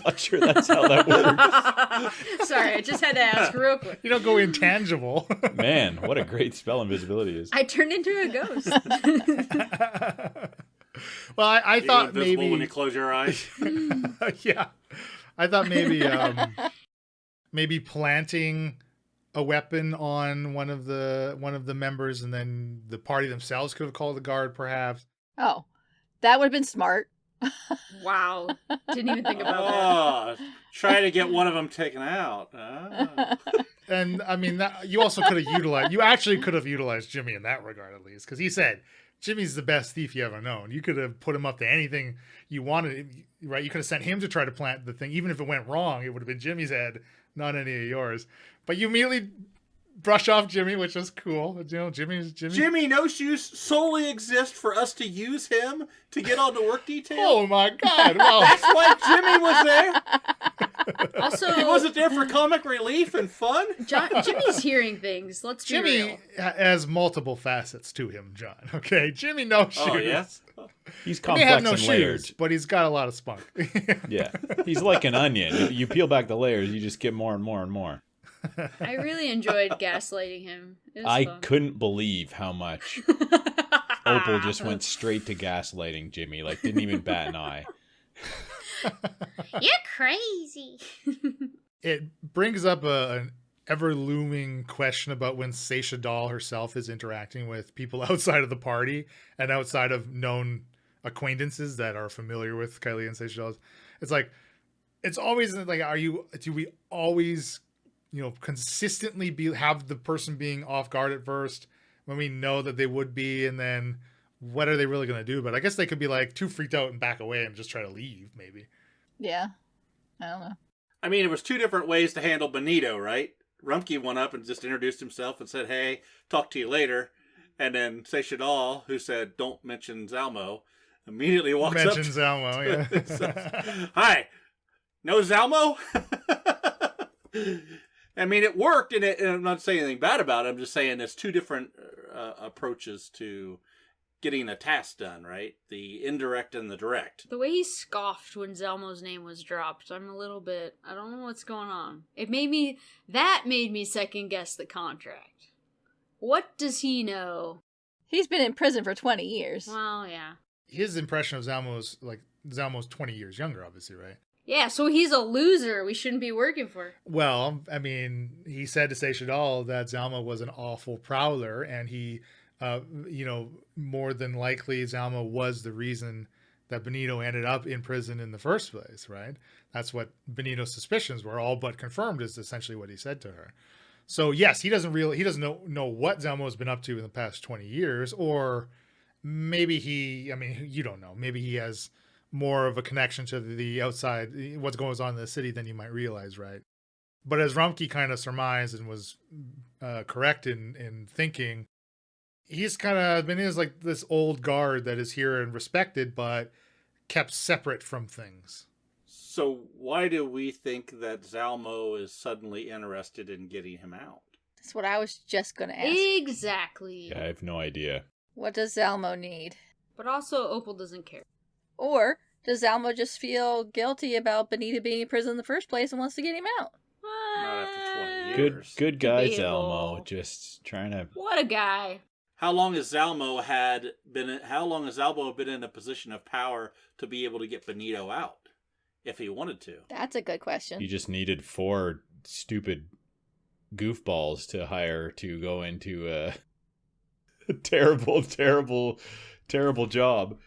Not sure that's how that works. Sorry, I just had to ask real quick. You don't go intangible. Man, what a great spell invisibility is. I turned into a ghost. Well, I You thought invisible maybe... when you close your eyes. Yeah. I thought maybe planting a weapon on one of the members, and then the party themselves could have called the guard, perhaps. Oh, that would have been smart. Wow. Didn't even think about Oh, try to get one of them taken out. Oh. And I mean, you also could have utilized Jimmy in that regard, at least, because he said Jimmy's the best thief you ever known. You could have put him up to anything you wanted, right? You could have sent him to try to plant the thing, even if it went wrong. It would have been Jimmy's head, not any of yours. But you immediately brush off Jimmy, which is cool. You know, Jimmy No Shoes solely exists for us to use him to get on the work detail. Oh my God! Well, That's why Jimmy was there. that. Also, He wasn't there for comic relief and fun. Jimmy's hearing things. Let's be Jimmy real. has multiple facets to him, John. Okay, Jimmy No Shoes. Oh yeah. He's He may complex have no and shoes, layered. but he's got a lot of spunk. Yeah, he's like an onion. You peel back the layers, you just get more and more and more. I really enjoyed gaslighting him. It was I fun. couldn't believe how much Opal just went straight to gaslighting Jimmy. Like, didn't even bat an eye. You're crazy. It brings up an ever-looming question about when Seisha Doll herself is interacting with people outside of the party and outside of known acquaintances that are familiar with Kylie and Seisha Dolls. It's like, it's always like, do we always, consistently have the person being off guard at first when we know that they would be, and then what are they really going to do? But I guess they could be like too freaked out and back away and just try to leave, maybe. Yeah. I don't know. I mean, it was two different ways to handle Benito, right? Rumpke went up and just introduced himself and said, hey, talk to you later. And then Seisha Doll, who said, don't mention Zalmo, immediately walks up. Mentions Zalmo, yeah. Says, hi, no Zalmo? I mean, it worked, and I'm not saying anything bad about it. I'm just saying there's two different approaches to getting a task done, right? The indirect and the direct. The way he scoffed when Zelmo's name was dropped, I'm a little bit, I don't know what's going on. That made me second guess the contract. What does he know? He's been in prison for 20 years. Well, yeah. His impression of Zalmo's 20 years younger, obviously, right? Yeah, so he's a loser we shouldn't be working for. Well, I mean, he said to Seisha Doll that Zalmo was an awful prowler, and he, more than likely Zalmo was the reason that Benito ended up in prison in the first place, right? That's what Benito's suspicions were, all but confirmed, is essentially what he said to her. So yes, he doesn't know what Zalmo has been up to in the past 20 years, or maybe you don't know. Maybe he has more of a connection to the outside, what's going on in the city, than you might realize, right? But as Rumpke kind of surmised and was correct in thinking, he's kind of been like this old guard that is here and respected, but kept separate from things. So why do we think that Zalmo is suddenly interested in getting him out? That's what I was just going to ask. Exactly. Yeah, I have no idea. What does Zalmo need? But also, Opal doesn't care. Or does Zalmo just feel guilty about Benito being in prison in the first place and wants to get him out? Not after 20 years. Good guy, Debatable. Zalmo. Just trying to. What a guy. How long has Zalmo been in a position of power to be able to get Benito out? If he wanted to. That's a good question. You just needed 4 stupid goofballs to hire to go into a terrible, terrible, terrible job.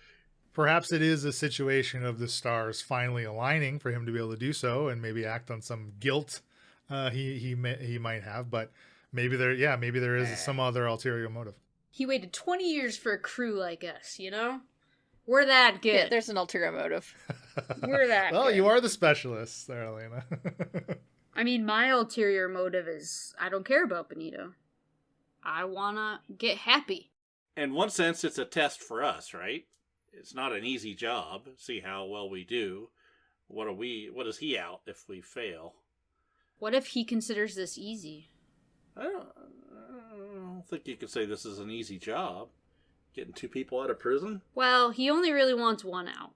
Perhaps it is a situation of the stars finally aligning for him to be able to do so, and maybe act on some guilt he might have. But maybe there is some other ulterior motive. He waited 20 years for a crew like us, We're that good. Yeah, there's an ulterior motive. We're that Well, good. you are the specialist there, Elena. I mean, my ulterior motive is I don't care about Benito. I wanna get happy. In one sense, it's a test for us, right? It's not an easy job. See how well we do. What is he out if we fail? What if he considers this easy? I don't think you could say this is an easy job. Getting 2 people out of prison? Well, he only really wants one out.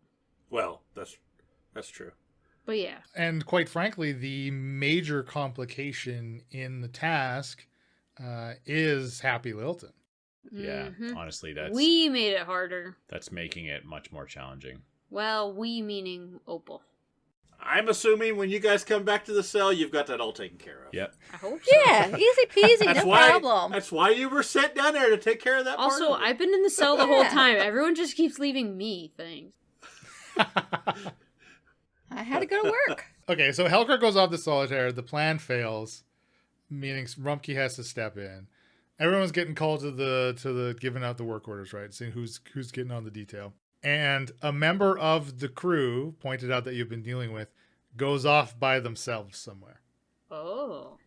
Well, that's true. But yeah. And quite frankly, the major complication in the task is Happy Lilton. Yeah, honestly, We made it harder. that's making it much more challenging. Well, we meaning Opal. I'm assuming when you guys come back to the cell, you've got that all taken care of. Yep. I hope so. Yeah, easy peasy, no problem. That's why you were sent down there to take care of that part Also, of it. I've been in the cell the whole Yeah. time. Everyone just keeps leaving me things. I had to go to work. Okay, so Helker goes off to solitaire. The plan fails, meaning Rumpke has to step in. Everyone's getting called to the giving out the work orders, right? Seeing who's getting on the detail. And a member of the crew, pointed out that you've been dealing with, goes off by themselves somewhere. Oh.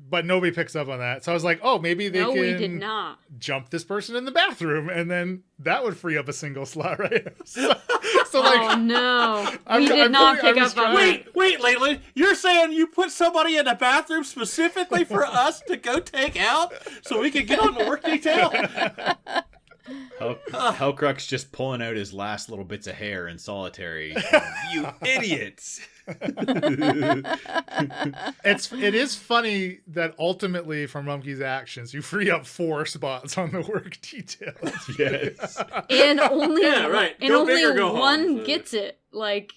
But nobody picks up on that. So I was like, oh, maybe they No, can we did not. jump this person in the bathroom, and then that would free up a single slot, right? so Oh no. I'm- We did I'm not really- pick I up was on trying- that. Wait, Leyland, you're saying you put somebody in the bathroom specifically for us to go take out so we could get on the work detail? Hellcrux just pulling out his last little bits of hair in solitary. You idiots! It is funny that ultimately from Rumpke's actions, you free up 4 spots on the work detail. Yes. And only Yeah, right. and Go only big or go home. one gets it. Like,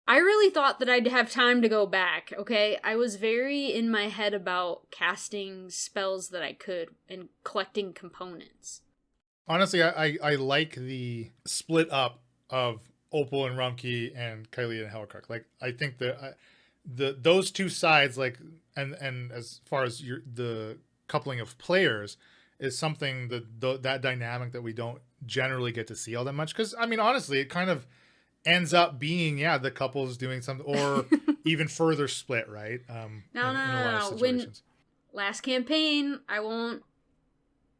I really thought that I'd have time to go back, okay? I was very in my head about casting spells that I could and collecting components. Honestly, I like the split up of Opal and Rumpke and Kylie and Hellcrux. Like, I think that those two sides, like, and as far as the coupling of players is something that dynamic that we don't generally get to see all that much. Because, I mean, honestly, it kind of ends up being, the couples doing something, or even further split, right? No. When last campaign, I won't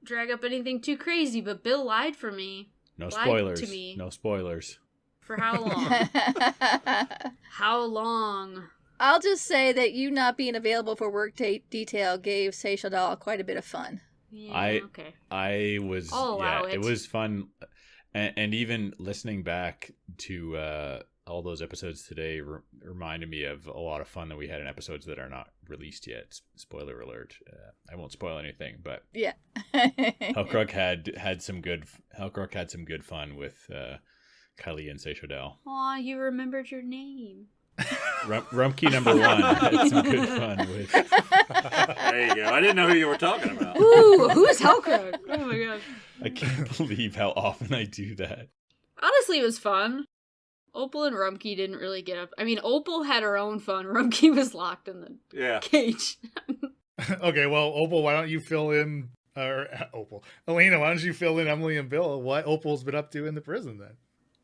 drag up anything too crazy, but Bill lied for me. No Lied spoilers. to me. No spoilers. For how long? How long? I'll just say that you not being available for work detail gave Seychelles quite a bit of fun. Yeah, okay. I was, I'll allow it was fun. And even listening back to all those episodes today reminded me of a lot of fun that we had in episodes that are not released yet. Spoiler alert. I won't spoil anything, but yeah. Hellcrux had some good fun with Kylie and Seychelles. Aw, you remembered your name. Rumpke number 1 had some good fun with. There you go. I didn't know who you were talking about. Ooh, who's Hellcrux? Oh my god. I can't believe how often I do that. Honestly, it was fun. Opal and Rumpke didn't really get up. I mean, Opal had her own fun. Rumpke was locked in the cage. Okay, well, Opal, why don't you fill in, Elena, why don't you fill in Emily and Bill what Opal's been up to in the prison then?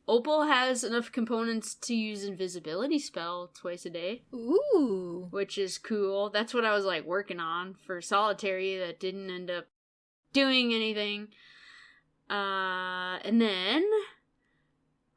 Opal has enough components to use invisibility spell twice a day. Ooh. Which is cool. That's what I was like working on for solitary that didn't end up doing anything. And then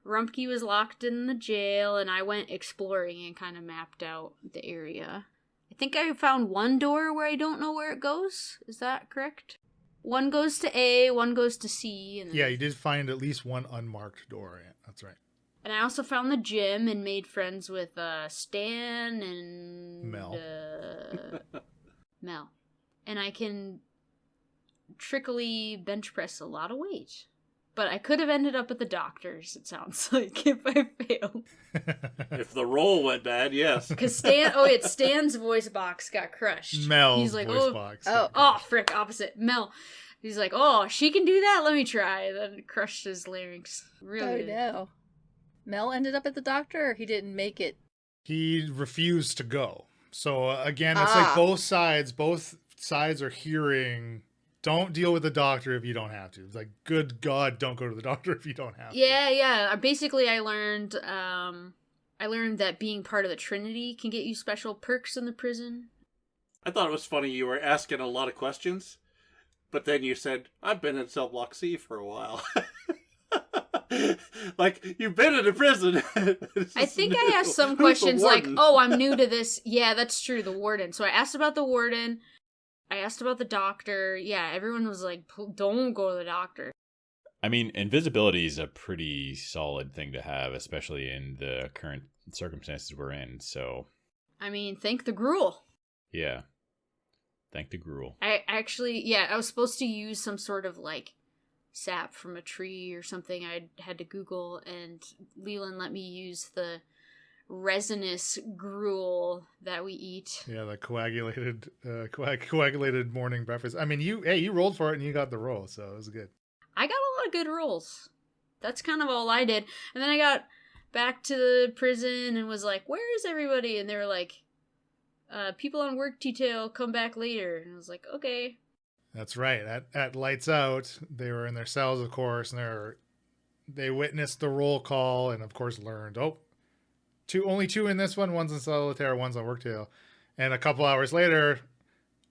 Rumpke was locked in the jail and I went exploring and kind of mapped out the area. I think I found one door where I don't know where it goes. Is that correct? One goes to A, one goes to C. And then... Yeah, you did find at least one unmarked door. Yeah, that's right. And I also found the gym and made friends with Stan and... Mel. Mel. And I can trickily bench press a lot of weight. But I could have ended up at the doctor's, it sounds like, if I failed. If the roll went bad, yes. Because Stan's voice box got crushed. Mel's He's like, voice box. Frick, opposite. Mel. He's like, she can do that? Let me try. Then it crushed his larynx. Really? No. Mel ended up at the doctor, or he didn't make it? He refused to go. So, again, it's like both sides are hearing... Don't deal with the doctor if you don't have to. It's like, good God, don't go to the doctor if you don't have to. Yeah. Basically, I learned that being part of the Trinity can get you special perks in the prison. I thought it was funny you were asking a lot of questions, but then you said, I've been in Cell Block C for a while. Like, you've been in a prison. I think I asked some questions like, I'm new to this. Yeah, that's true, the warden. So I asked about the warden. I asked about the doctor. Yeah, everyone was like, don't go to the doctor. I mean, invisibility is a pretty solid thing to have, especially in the current circumstances we're in, so... I mean, thank the gruel. Yeah. Thank the gruel. I was supposed to use some sort of, like, sap from a tree or something. I had to Google, and Leland let me use the resinous gruel that we eat. Yeah, the coagulated morning breakfast. I mean, you rolled for it and you got the roll, so it was good. I got a lot of good rolls. That's kind of all I did. And then I got back to the prison and was like, where is everybody? And they were like, people on work detail, come back later. And I was like, okay. That's right. At Lights Out, they were in their cells, of course, and they witnessed the roll call and, of course, learned, only 2 in this one. One's in solitaire, one's on work detail. And a couple hours later,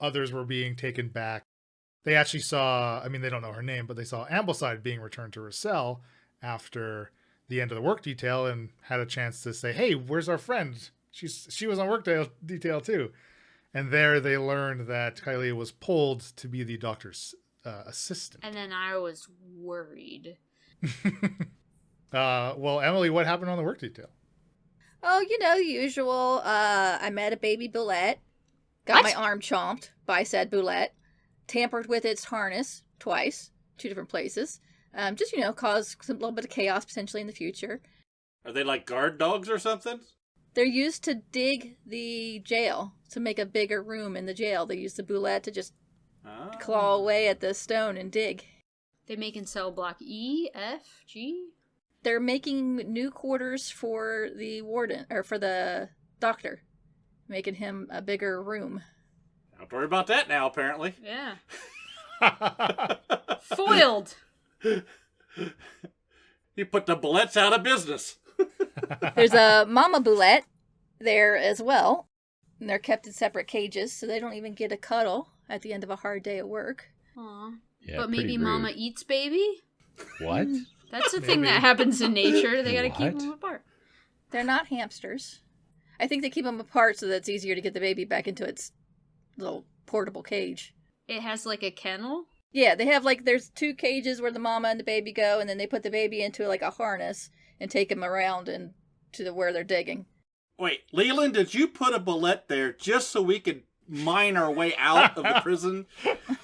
others were being taken back. They actually saw, they don't know her name, but they saw Ambleside being returned to her cell after the end of the work detail and had a chance to say, hey, where's our friend? She was on work detail too. And there they learned that Kylie was pulled to be the doctor's assistant. And then I was worried. Well, Emily, what happened on the work detail? Oh, the usual. I met a baby boulette. Got What? my arm chomped by said boulette. Tampered with its harness twice, 2 different places. Just, cause a little bit of chaos potentially in the future. Are they like guard dogs or something? They're used to dig the jail, to make a bigger room in the jail. They use the boulette to just claw away at the stone and dig. They making cell block E, F, G? They're making new quarters for the warden, or for the doctor. Making him a bigger room. Don't worry about that now, apparently. Yeah. Foiled! You put the bullets out of business. There's a mama boulette there as well. And they're kept in separate cages, so they don't even get a cuddle at the end of a hard day at work. Aw. Yeah, But pretty maybe rude. Mama eats baby? What? That's a thing that happens in nature. They gotta keep What? them apart. They're not hamsters. I think they keep them apart so that it's easier to get the baby back into its little portable cage. It has like a kennel? Yeah, they have there's 2 cages where the mama and the baby go, and then they put the baby into like a harness and take him around and to where they're digging. Wait, Leland, did you put a bullet there just so we could mine our way out of the prison?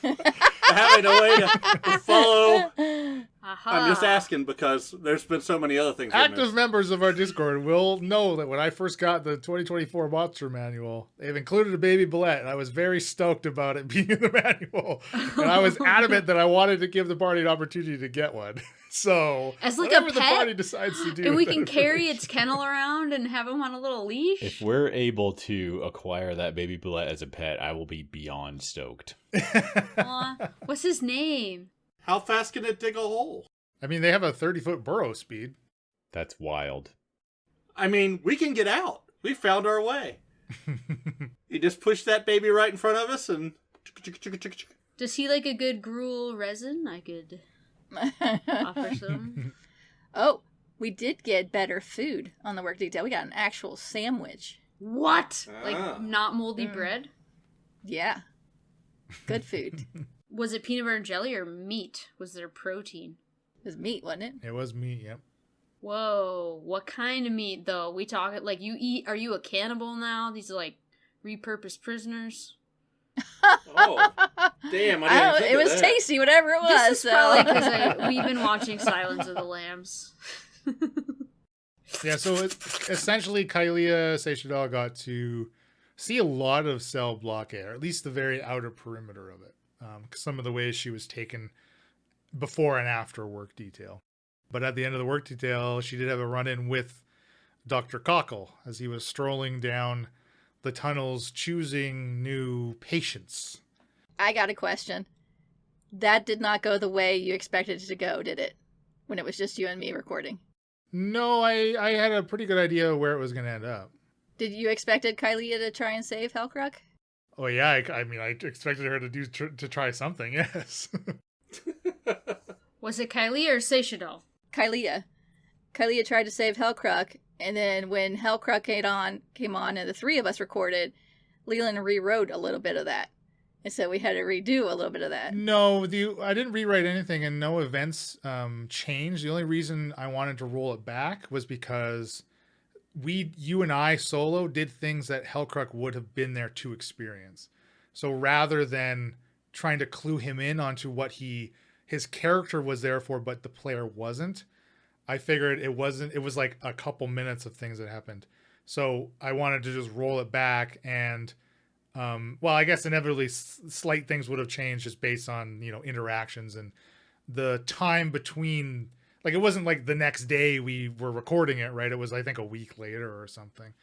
Having a way to follow. Aha. I'm just asking because there's been so many other things. we Active missed. members of our Discord will know that when I first got the 2024 Monster Manual, they've included a baby bullet, and I was very stoked about it being in the manual. And I was adamant that I wanted to give the party an opportunity to get one. So, As like a whatever the pet? party decides to do. And we with can it. carry its kennel around and have him on a little leash? If we're able to acquire that baby bullet as a pet, I will be beyond stoked. Aw, what's his name? How fast can it dig a hole? I mean, they have a 30-foot burrow speed. That's wild. I mean, we can get out. We found our way. You just push that baby right in front of us and... Does he like a good gruel resin? I could offer some. Oh, we did get better food on the work detail. We got an actual sandwich. What? Ah. Like not moldy bread? Yeah. Good food. Was it peanut butter and jelly or meat? Was there protein? It was meat, wasn't it? It was me, yep. Whoa, what kind of meat though? We talk like you eat, are you a cannibal now? These are like repurposed prisoners? Oh, damn, I didn't Oh, think it of was that. tasty, whatever it was. This is so. probably because we've been watching Silence of the Lambs. Yeah, so essentially, Kaelia Seychidal got to see a lot of cell block A, or at least the very outer perimeter of it. Some of the ways she was taken before and after work detail. But at the end of the work detail, she did have a run-in with Dr. Cockle as he was strolling down the tunnels choosing new patients. I got a question. That did not go the way you expected it to go, did it? When it was just you and me recording. No, I had a pretty good idea where it was going to end up. Did you expected Kylie to try and save Hellcrook? Oh yeah, I mean, I expected her to try something. Yes. Was it Kylie or Seychidal? Kylie tried to save Hellcrook, and then when Hellcrook came on, and the 3 of us recorded, Leland rewrote a little bit of that, and so we had to redo a little bit of that. No, I didn't rewrite anything, and no events changed. The only reason I wanted to roll it back was because you and I solo did things that Hellcrook would have been there to experience. So rather than trying to clue him in onto what his character was there for, but the player wasn't, I figured it was like a couple minutes of things that happened. So I wanted to just roll it back, and well, I guess inevitably slight things would have changed just based on, interactions and the time between. Like, it wasn't like the next day we were recording it, right? It was, I think, a week later or something.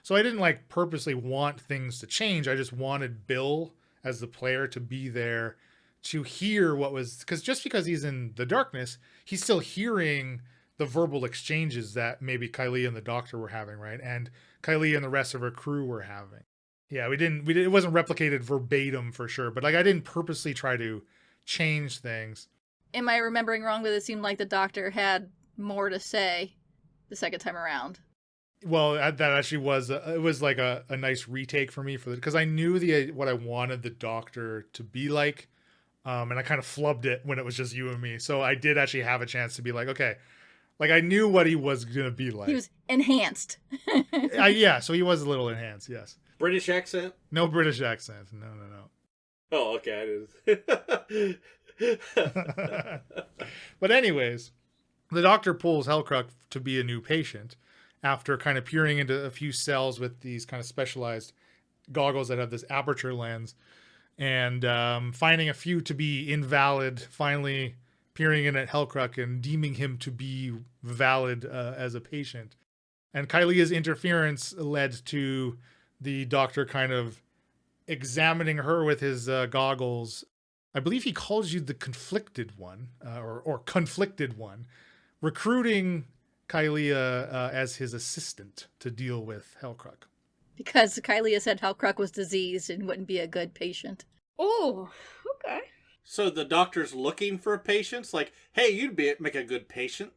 So I didn't like purposely want things to change. I just wanted Bill as the player to be there to hear what was, because just because he's in the darkness, he's still hearing the verbal exchanges that maybe Kylie and the doctor were having, right? And Kylie and the rest of her crew were having. Yeah, it wasn't replicated verbatim for sure, but like I didn't purposely try to change things. Am I remembering wrong, but it seemed like the doctor had more to say the second time around? Well, that actually was it was like a nice retake for me because I knew what I wanted the doctor to be like. And I kind of flubbed it when it was just you and me. So I did actually have a chance to be like, okay, like I knew what he was going to be like. He was enhanced. Yeah, so he was a little enhanced, yes. British accent? No British accent. No. Oh, okay. I did. But anyways, the doctor pulls Hellcruck to be a new patient after kind of peering into a few cells with these kind of specialized goggles that have this aperture lens, and finding a few to be invalid, finally peering in at Hellcruck and deeming him to be valid as a patient. And Kylia's interference led to the doctor kind of examining her with his goggles. I believe he calls you the conflicted one, or conflicted one, recruiting Kylia as his assistant to deal with Hellcruck. Because Kylia said Hellcruck was diseased and wouldn't be a good patient. Oh, okay. So the doctor's looking for patients? Like, hey, make a good patient?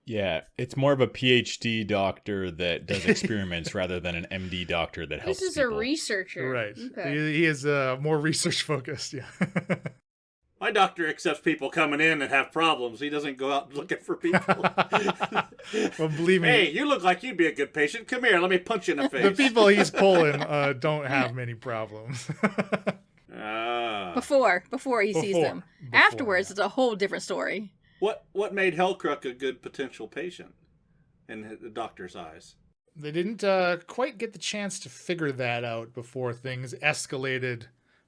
Yeah, it's more of a PhD doctor that does experiments rather than an MD doctor that helps This is people. a researcher. Right. Okay. He is more research focused, yeah. My doctor accepts people coming in that have problems. He doesn't go out looking for people. Well, believe me. Hey, you look like you'd be a good patient. Come here, let me punch you in the face. The people he's pulling don't have many problems. Before he sees them. Afterwards, it's a whole different story. What made Hellcruck a good potential patient in the doctor's eyes? They didn't quite get the chance to figure that out before things escalated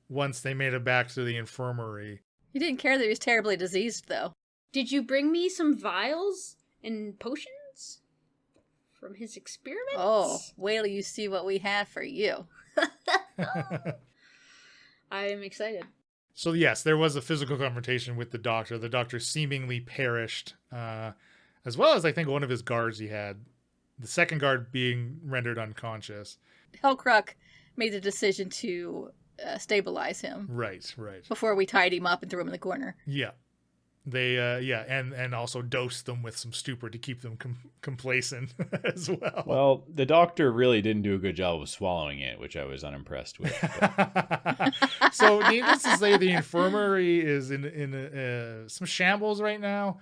once they made it back to the infirmary. He didn't care that he was terribly diseased, though. Did you bring me some vials and potions from his experiments? Oh, wait till you see what we have for you. I am excited. So yes, there was a physical confrontation with the doctor. The doctor seemingly perished, as well as I think one of his guards he had. The second guard being rendered unconscious. Hellcruck made the decision to stabilize him. Right. Before we tied him up and threw him in the corner. Yeah. They, and also dosed them with some stupor to keep them complacent as well. Well, the doctor really didn't do a good job of swallowing it, which I was unimpressed with. So, needless to say, the infirmary is in some shambles right now,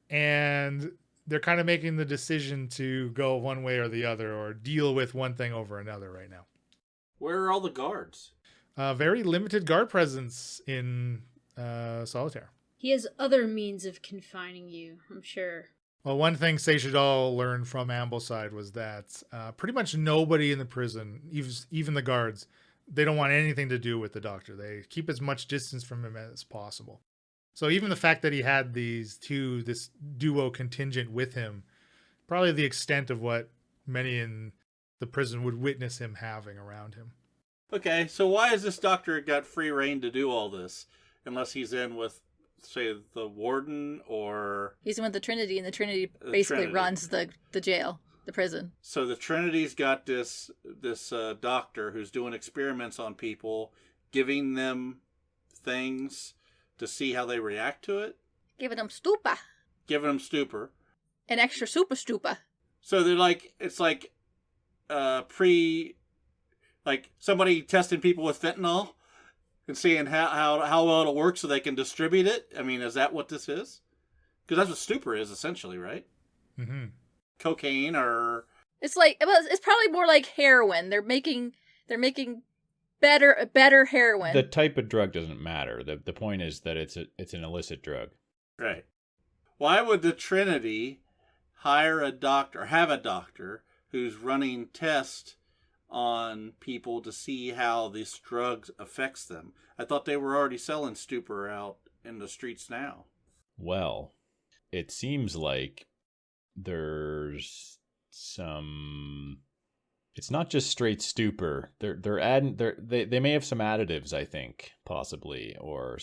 and they're kind of making the decision to go one way or the other, or deal with one thing over another right now. Where are all the guards? Very limited guard presence in Solitaire. He has other means of confining you, I'm sure. Well, one thing Seychelles learned from Ambleside was that pretty much nobody in the prison, even the guards, they don't want anything to do with the doctor. They keep as much distance from him as possible. So even the fact that he had this duo contingent with him, probably the extent of what many in the prison would witness him having around him. Okay, so why has this doctor got free reign to do all this? Unless he's in with, say, the warden or... He's in with the Trinity, and the Trinity basically runs the jail, the prison. So the Trinity's got this doctor who's doing experiments on people, giving them things to see how they react to it? Giving them stupa. Giving them stupor. An extra super stupa. So they're like, it's like like somebody testing people with fentanyl and seeing how well it'll work so they can distribute it. I mean, is that what this is? Because that's what stupor is essentially, right? Mm-hmm. Cocaine or... It's probably more like heroin. They're making better heroin. The type of drug doesn't matter. The point is that it's an illicit drug. Right. Why would the Trinity have a doctor who's running tests on people to see how this drug affects them? I thought they were already selling stupor out in the streets now. Well, it seems like there's some... It's not just straight stupor. They may have some additives, I think, possibly, or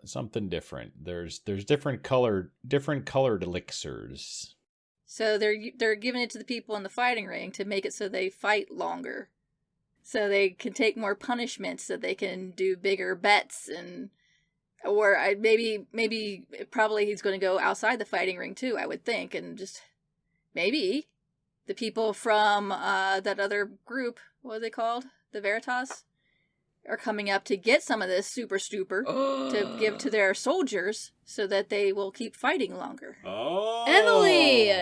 something different. There's different colored elixirs. So they're giving it to the people in the fighting ring to make it so they fight longer, so they can take more punishments, so they can do bigger bets, or probably he's going to go outside the fighting ring too, I would think, and just maybe the people from that other group, what are they called? The Veritas? are coming up to get some of this super stupor to give to their soldiers so that they will keep fighting longer. Oh. Emily!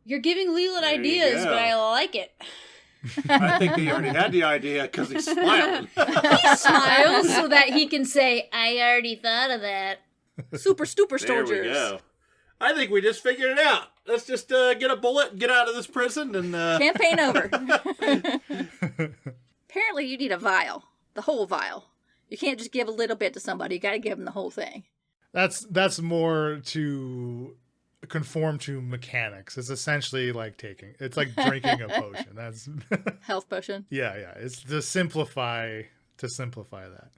You're giving Leland There you ideas, go. but I like it. I think he already had the idea because he's smiling. He smiles so that he can say, I already thought of that. Super stupor There soldiers. we go. I think we just figured it out. Let's just get a bullet and get out of this prison and... Campaign over. Apparently you need a vial. The whole vial. You can't just give a little bit to somebody. You got to give them the whole thing. That's more to conform to mechanics. It's essentially like drinking a potion. That's Health potion. yeah. It's to simplify that.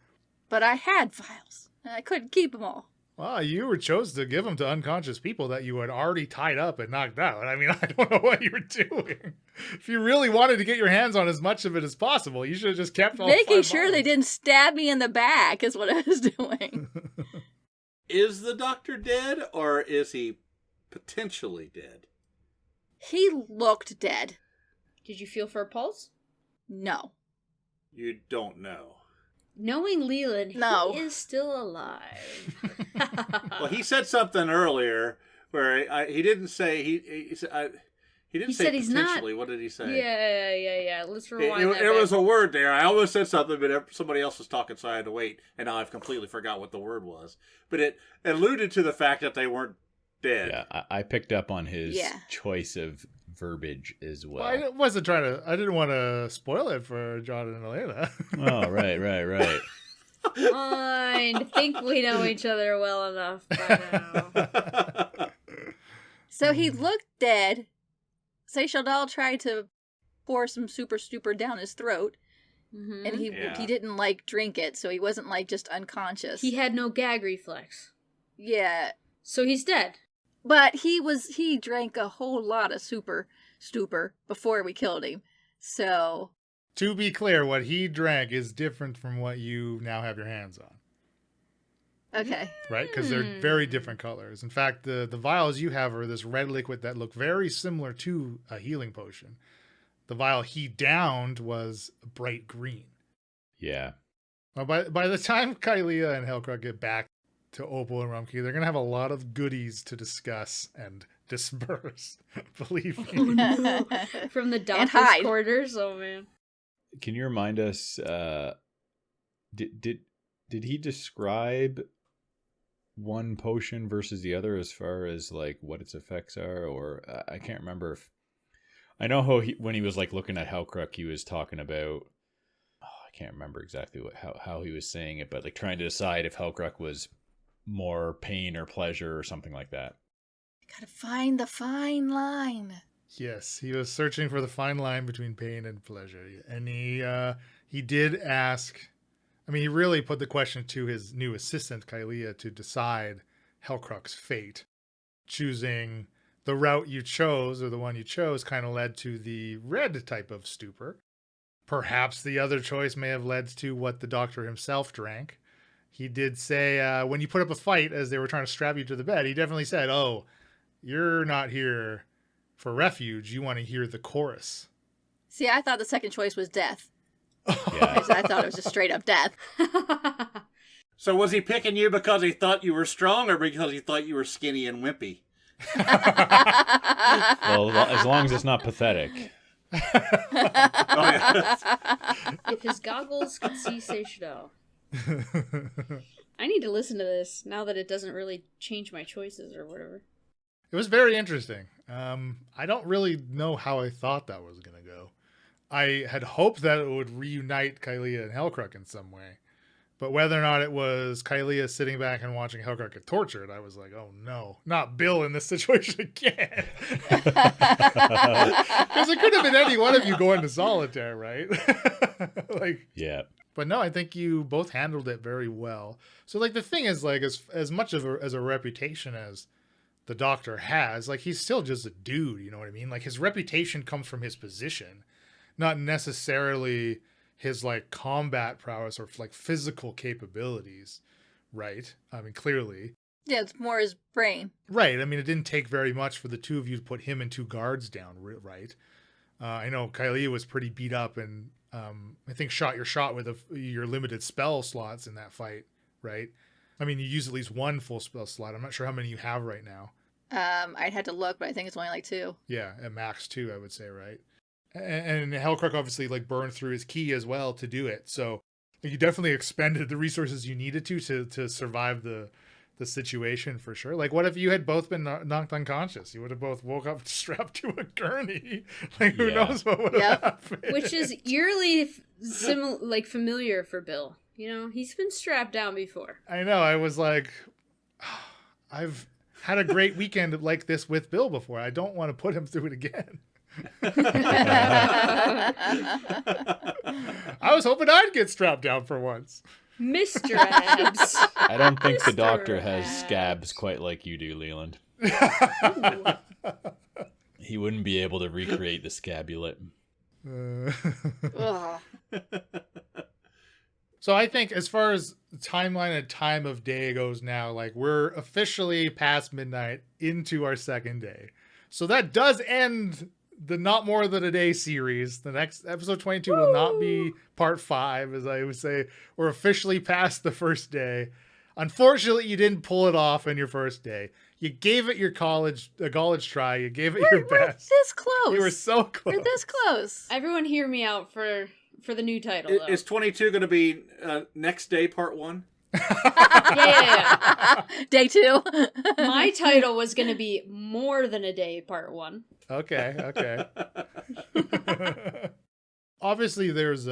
But I had vials. And I couldn't keep them all. Well, you chose to give them to unconscious people that you had already tied up and knocked out. I mean, I don't know what you were doing. If you really wanted to get your hands on as much of it as possible, you should have just kept all Making 5 sure they bottles. didn't stab me in the back is what I was doing. Is the doctor dead, or is he potentially dead? He looked dead. Did you feel for a pulse? No. You don't know. Knowing Leland, No. he is still alive. Well, he said something earlier where he didn't say he said he didn't He say said he's not- potentially. What did he say? Yeah. Let's rewind that. There was back. a word there. I almost said something, but somebody else was talking, so I had to wait. And now I've completely forgot what the word was. But it alluded to the fact that they weren't dead. Yeah, I picked up on his Yeah. choice of verbiage as well. Well, I didn't want to spoil it for John and Elena. Oh, right. I think we know each other well enough by now. So he looked dead. Seychelles tried to pour some super stupor down his throat. Mhm. And Yeah. he didn't drink it, so he wasn't just unconscious. He had no gag reflex. Yeah. So he's dead. But he drank a whole lot of super stupor before we killed him. So To be clear, what he drank is different from what you now have your hands on, okay. right? Because they're very different colors. In fact, the vials you have are this red liquid that look very similar to a healing potion. The vial he downed was bright green. Yeah. Well, by the time Kylea and Hellcrook get back to Opal and Rumkey, they're going to have a lot of goodies to discuss and disperse. Believe me. Oh no. From the doctor's hide. quarters. Oh man. Can you remind us? Did he describe one potion versus the other as far as what its effects are? Or I can't remember if I know how when he was looking at Hellcrook, he was talking about. I can't remember exactly how he was saying it, but trying to decide if Hellcrook was more pain or pleasure or something like that. Gotta find the fine line. Yes, he was searching for the fine line between pain and pleasure. And he did ask, I mean, he really put the question to his new assistant, Kylea, to decide Hellcrook's fate. Choosing the route you chose, or the one you chose, kind of led to the red type of stupor. Perhaps the other choice may have led to what the doctor himself drank. He did say, when you put up a fight as they were trying to strap you to the bed, he definitely said, oh, you're not here for refuge. You want to hear the chorus. See, I thought the second choice was death. Yeah. I thought it was just straight up death. So was he picking you because he thought you were strong, or because he thought you were skinny and wimpy? Well, as long as it's not pathetic. Oh, yeah. If his goggles could see Seychelles. I need to listen to this now that it doesn't really change my choices or whatever. It was very interesting. I don't really know how I thought that was going to go. I had hoped that it would reunite Kylea and Hellcrook in some way. But whether or not it was Kylea sitting back and watching Hellcrook get tortured, I was like, oh no, not Bill in this situation again. Because it could have been any one of you going to solitaire, right? Yeah. But no, I think you both handled it very well. So the thing is, as much of as a reputation as the doctor has, he's still just a dude, you know what I mean? His reputation comes from his position, not necessarily his combat prowess or physical capabilities, right? I mean, clearly. Yeah, it's more his brain. Right. I mean, it didn't take very much for the two of you to put him and two guards down, right? I know Kylea was pretty beat up, and I think shot your shot with your limited spell slots in that fight, right? I mean, you use at least one full spell slot. I'm not sure how many you have right now. I'd had to look, but I think it's only like 2. Yeah, at max 2, I would say, right? And Hellcrook obviously like burned through his key as well to do it. So you definitely expended the resources you needed to survive the situation for sure. Like, what if you had both been knocked unconscious? You would have both woke up strapped to a gurney. Like, who knows what would have happened? Which is eerily familiar for Bill. You know, he's been strapped down before. I know. I was like, I've had a great weekend like this with Bill before. I don't want to put him through it again. I was hoping I'd get strapped down for once. Mr. Abs. I don't think the Mr. doctor has Abs. scabs quite like you do, Leland. He wouldn't be able to recreate the scabulate. Ugh. So I think as far as timeline and time of day goes now, like we're officially past midnight into our second day. So that does end the Not More Than a Day series. The next episode 22 will not be part 5, as I would say. We're officially past the first day. Unfortunately, you didn't pull it off in your first day. You gave it your college try. You gave it your We're best. this close. You were so close. We're this close. Everyone hear me out for the new title, though. Is 22 going to be next day part 1? Yeah. Day 2. My title was going to be More Than a Day Part 1. Okay. Obviously, there's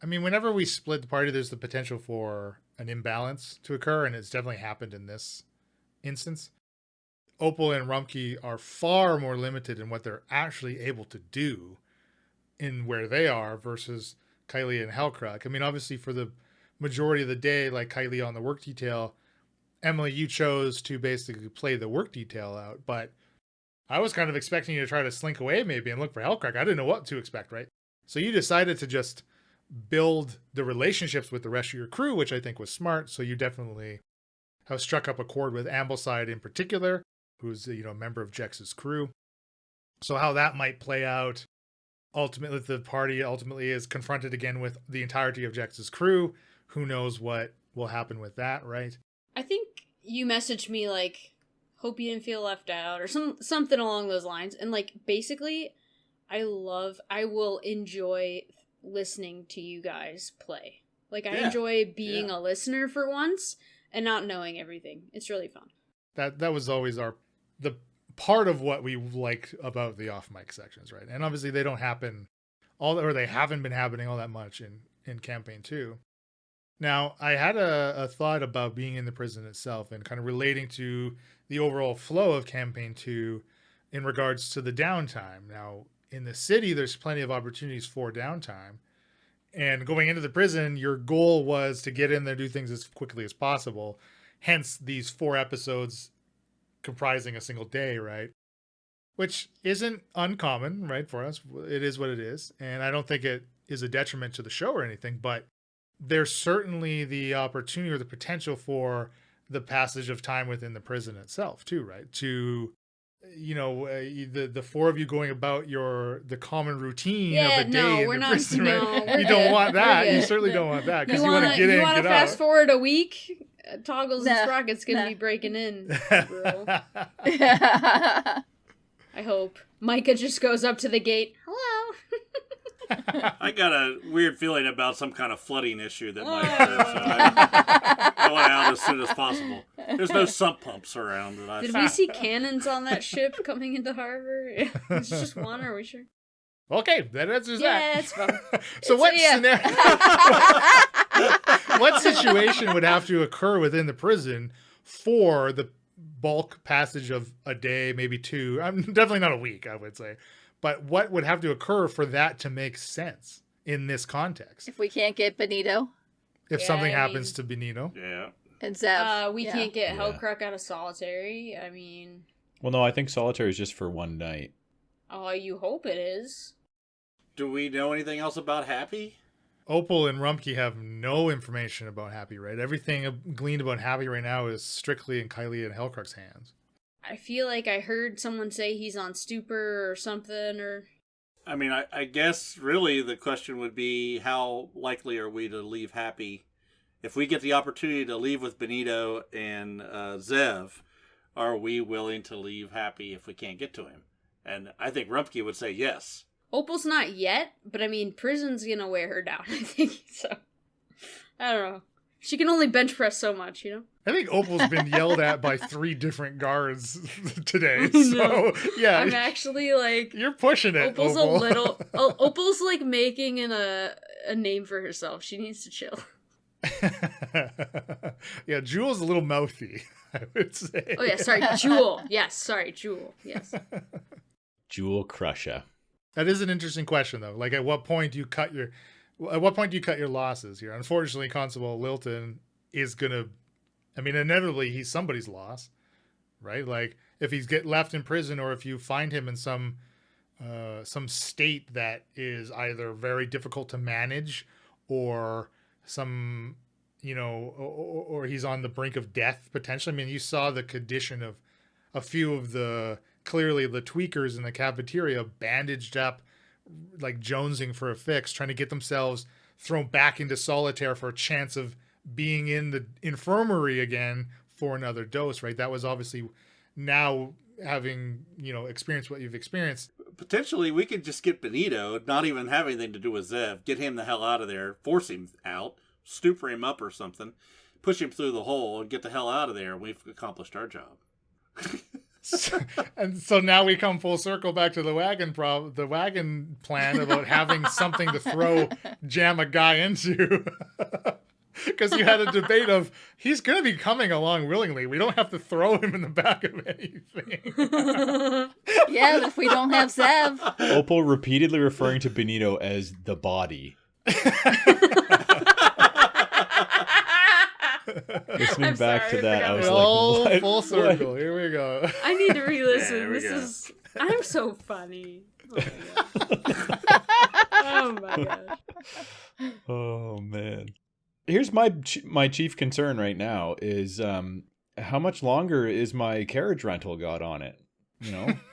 whenever we split the party, there's the potential for an imbalance to occur, and it's definitely happened in this instance. Opal and Rumpke are far more limited in what they're actually able to do in where they are versus Kylie and Hellcrook. I mean, obviously, for the majority of the day, like Kylie on the work detail, Emily, you chose to basically play the work detail out, but I was kind of expecting you to try to slink away maybe and look for Hellcrook. I didn't know what to expect, right? So you decided to just build the relationships with the rest of your crew, which I think was smart. So you definitely have struck up a chord with Ambleside in particular, who's a member of Jex's crew. So how that might play out, ultimately the party is confronted again with the entirety of Jex's crew. Who knows what will happen with that, right? I think you messaged me, like, hope you didn't feel left out, or something along those lines. And, like, basically, I will enjoy listening to you guys play. Like, I enjoy being a listener for once and not knowing everything. It's really fun. That was always the part of what we liked about the off mic sections, right? And obviously they don't happen they haven't been happening all that much in campaign 2. Now, I had a thought about being in the prison itself and kind of relating to the overall flow of campaign 2 in regards to the downtime. Now, in the city, there's plenty of opportunities for downtime. And going into the prison, your goal was to get in there, do things as quickly as possible. Hence, these 4 episodes comprising a single day, right? Which isn't uncommon, right, for us. It is what it is. And I don't think it is a detriment to the show or anything, but there's certainly the opportunity or the potential for the passage of time within the prison itself too, right? To, the 4 of you going about the common routine of a day in the prison, right? You don't want that. You certainly don't want that because you want to get in, you get want to out. fast forward a week? Toggles and Sprocket's going to be breaking in, bro. I hope. Micah just goes up to the gate. Hello. I got a weird feeling about some kind of flooding issue that might occur, so I want out as soon as possible. There's no sump pumps around. Did we see cannons on that ship coming into harbor? It's just one, are we sure? Okay, that answers that. Yeah, it's fun. So what situation would have to occur within the prison for the bulk passage of a day, maybe 2? I'm definitely not a week, I would say. But what would have to occur for that to make sense in this context? If we can't get Benito. If something happens to Benito. Yeah. And Zev. We can't get Hellcrook out of solitary. I mean... Well, no, I think solitary is just for one night. Oh, you hope it is. Do we know anything else about Happy? Opal and Rumpke have no information about Happy, right? Everything gleaned about Happy right now is strictly in Kylie and Hellcrook's hands. I feel like I heard someone say he's on stupor or something, or... I mean, I guess really the question would be how likely are we to leave happy? If we get the opportunity to leave with Benito and Zev, are we willing to leave happy if we can't get to him? And I think Rumpke would say yes. Opal's not yet, but I mean, prison's gonna wear her down, I think, so. I don't know. She can only bench press so much, you know? I think Opal's been yelled at by 3 different guards today. No. So, yeah. I'm actually like... You're pushing it, Opal's Opal. a little... Opal's like making a name for herself. She needs to chill. Yeah, Jewel's a little mouthy, I would say. Oh yeah, sorry, Jewel. Yes, sorry, Jewel. Yes. Jewel Crusher. That is an interesting question, though. Like, at what point do you cut your losses here? Unfortunately, Constable Lilton is gonna. I mean, inevitably, he's somebody's loss, right? Like, if he's left in prison, or if you find him in some state that is either very difficult to manage, or some, or he's on the brink of death potentially. I mean, you saw the condition of a few of the tweakers in the cafeteria, bandaged up, like jonesing for a fix, trying to get themselves thrown back into solitaire for a chance of being in the infirmary again for another dose, right? That was obviously, now having, experienced what you've experienced. Potentially, we could just get Benito, not even have anything to do with Zev, get him the hell out of there, force him out, stupor him up or something, push him through the hole, and get the hell out of there, and we've accomplished our job. And so now we come full circle back to the wagon plan about having something to jam a guy into. Because you had a debate of, he's going to be coming along willingly. We don't have to throw him in the back of anything. Yeah, but if we don't have Zev. Opal repeatedly referring to Benito as the body. Listening I'm back sorry, to that, I I was All like, what? full circle. Here we go. I need to re-listen. There we go. I'm so funny. Oh my gosh. Oh man. Here's my chief concern right now is how much longer is my carriage rental got on it?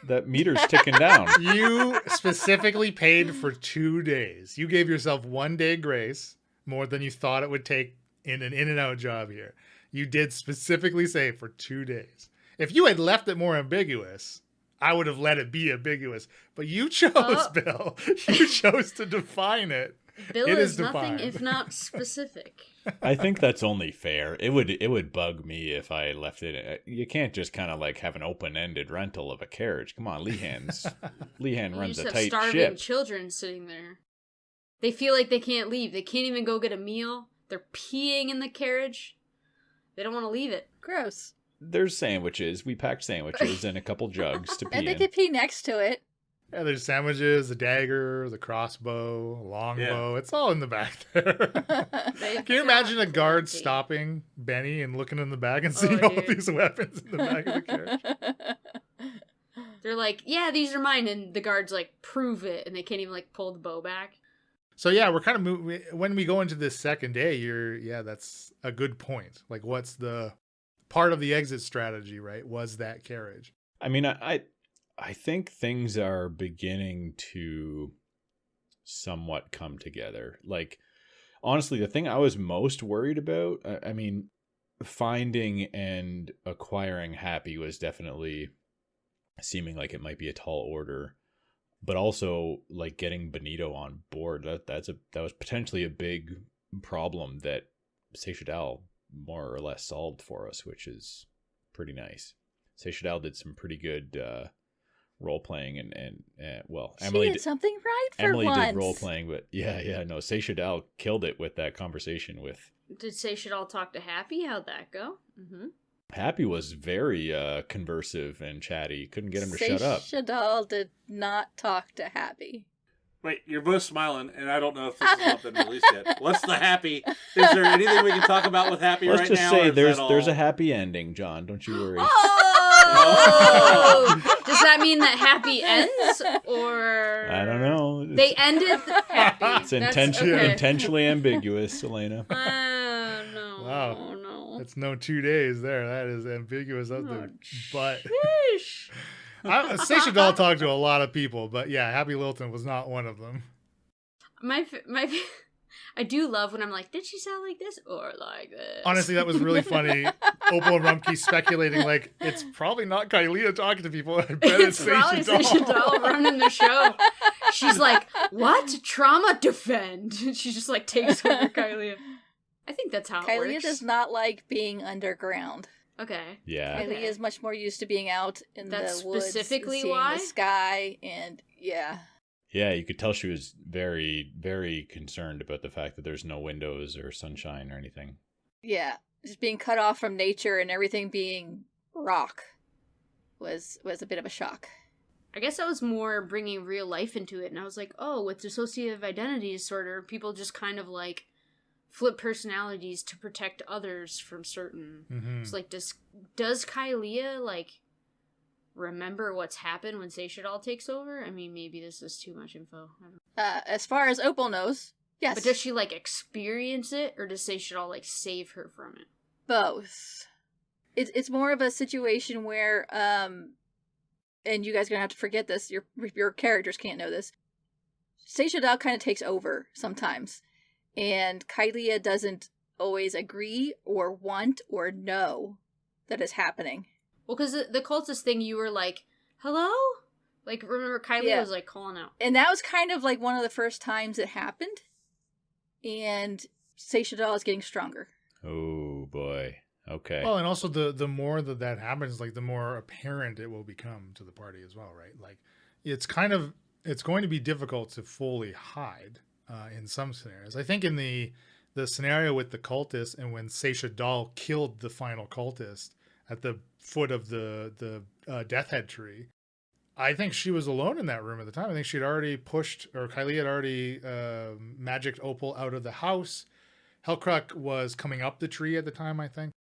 That meter's ticking down. You specifically paid for 2 days. You gave yourself 1 day grace, more than you thought it would take in an in and out job here. You did specifically say for 2 days. If you had left it more ambiguous, I would have let it be ambiguous. But you chose, Bill. You chose to define it. Bill It is is nothing defined. if not specific. I think that's only fair. It would bug me if I left it. You can't just kind of like have an open-ended rental of a carriage. Come on, Lehan You runs just a have tight starving ship. children sitting there. They feel like they can't leave. They can't even go get a meal. They're peeing in the carriage. They don't want to leave it. Gross. There's sandwiches. We packed sandwiches and a couple jugs to pee And they in. could pee next to it. Yeah, there's sandwiches, the dagger, the crossbow, longbow. It's all in the back there. They've Can you imagine a got guard plenty. stopping Benny and looking in the bag and seeing all dude. these weapons in the back of the carriage? They're like, yeah, these are mine. And the guards like, prove it. And they can't even like pull the bow back. So yeah, we're kind of when we go into this second day, that's a good point. Like, what's the part of the exit strategy, right? Was that carriage? I mean, I think things are beginning to somewhat come together. Like, honestly, the thing I was most worried about, I mean, finding and acquiring Happy was definitely seeming like it might be a tall order, but also like getting Benito on board. That was potentially a big problem that Seychelles more or less solved for us, which is pretty nice. Seychelles did some pretty good role playing and well, She Emily did something right for Emily once. did role playing, but no, Seychelles killed it with that conversation with Did say should all talk to Happy? How'd that go? Mm-hmm. Happy. Was very conversive and chatty. Couldn't get him to shut up. Seychelles did not talk to Happy. Wait, you're both smiling, and I don't know if this has not been released yet. What's the Happy? Is there anything we can talk about with Happy Let's right just now? say or is there's that all- there's a happy ending, John. Don't you worry. Oh! Does that mean that Happy ends? Or... I don't know. They ended Happy. It's That's intentionally okay. intentionally ambiguous, Elena. No. Wow. No. That's no 2 days there. That is ambiguous. Oh, But sheesh. Station Doll talked to a lot of people, but yeah, Happy Littleton was not one of them. I do love when I'm like, did she sound like this or like this? Honestly, that was really funny. Opal and Rumpke speculating like it's probably not Kailea talking to people. I bet it's probably Station Doll running the show. She's like, what? Trauma defend. She just like takes over Kailea. I think that's how it Kailea works. does not like being underground. Okay. Yeah. Kailea Okay. is much more used to being out in That's the woods, specifically and seeing why? the sky, and yeah. Yeah, you could tell she was very, very concerned about the fact that there's no windows or sunshine or anything. Yeah, just being cut off from nature and everything being rock was a bit of a shock. I guess I was more bringing real life into it, and I was like, oh, with dissociative identity disorder, people just kind of like flip personalities to protect others from certain. Mm-hmm. It's like, does Kailea like remember what's happened when Seishadal takes over? I mean, maybe this is too much info. I don't know. As far as Opal knows, yes. But does she like experience it, or does Seishadal like save her from it? Both. It's more of a situation where, and you guys are gonna have to forget this. Your characters can't know this. Seishadal kind of takes over sometimes, and Kailea doesn't always agree or want or know that it's happening. Well, because the cultist thing, you were like, hello? Like, remember Kailea was like calling out. And that was kind of like one of the first times it happened. And Seishadal is getting stronger. Oh, boy. Okay. Well, and also the more that happens, like the more apparent it will become to the party as well, right? Like it's going to be difficult to fully hide in some scenarios. I think in the scenario with the cultist and when Seishadal killed the final cultist at the foot of the Death Head tree, I think she was alone in that room at the time. I think she'd already Kailea had already magicked Opal out of the house. Hellcruck was coming up the tree at the time, I think.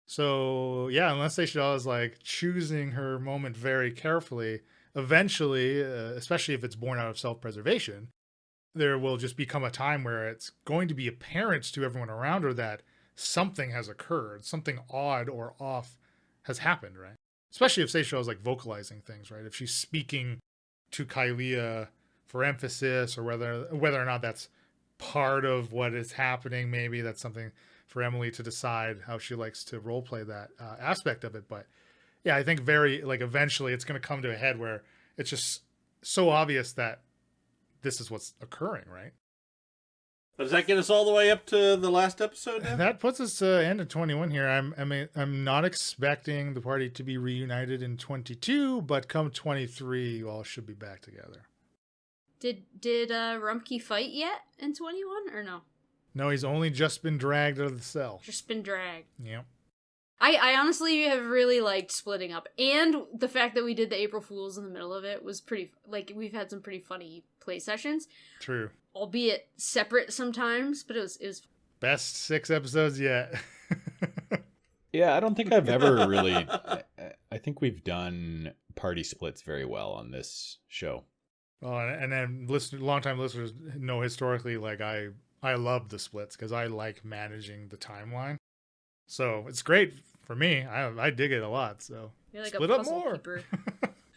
So yeah, unless Seishadal is like choosing her moment very carefully, eventually, especially if it's born out of self-preservation, there will just become a time where it's going to be apparent to everyone around her that something has occurred, something odd or off has happened, right? Especially if Seishadal is like vocalizing things, right? If she's speaking to Kailea for emphasis, or whether or not that's part of what is happening, maybe that's something for Emily to decide how she likes to role play that aspect of it. But yeah, I think eventually it's going to come to a head where it's just so obvious that this is what's occurring, right? Does that get us all the way up to the last episode now? That puts us end of 21 here. I'm not expecting the party to be reunited in 22, but come 23, you all should be back together. Did Rumpke fight yet in 21 or no? No, he's only just been dragged out of the cell. Just been dragged. Yep. I honestly have really liked splitting up, and the fact that we did the April Fools in the middle of it was pretty, like, we've had some pretty funny play sessions. True. Albeit separate sometimes, but it was Best 6 episodes yet. Yeah, I don't think I've ever really... I think we've done party splits very well on this show. Well, and then long-time listeners know historically, like, I love the splits because I like managing the timeline. So it's great for me. I dig it a lot. So You're like split a up puzzle more. keeper.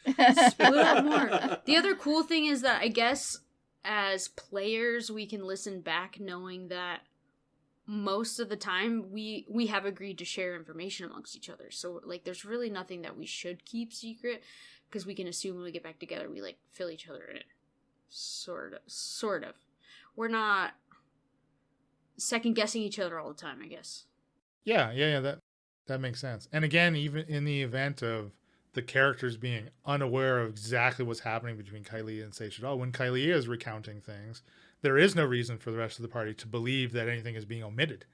Split up more. The other cool thing is that I guess as players we can listen back knowing that most of the time we have agreed to share information amongst each other. So like there's really nothing that we should keep secret because we can assume when we get back together we like fill each other in. Sort of. We're not second guessing each other all the time, I guess. Yeah, that makes sense. And again, even in the event of the characters being unaware of exactly what's happening between Kailea and Seishadal, when Kailea is recounting things, there is no reason for the rest of the party to believe that anything is being omitted,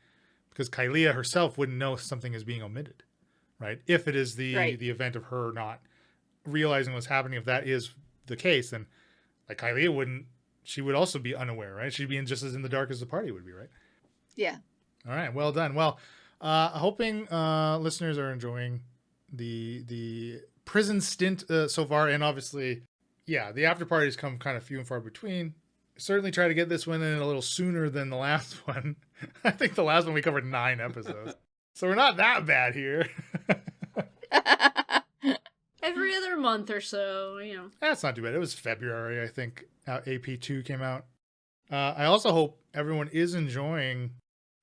because Kailea herself wouldn't know if something is being omitted, right? If it is the event of her not realizing what's happening, if that is the case, then like Kailea she would also be unaware, right? She'd be just as in the dark as the party would be, right? Yeah. All right, well done. Well, hoping listeners are enjoying the prison stint so far, and obviously, yeah, the after parties come kind of few and far between. Certainly try to get this one in a little sooner than the last one. I think the last one we covered 9 episodes, so we're not that bad here. Every other month or so, you know. That's not too bad. It was February, I think, AP2 came out. I also hope everyone is enjoying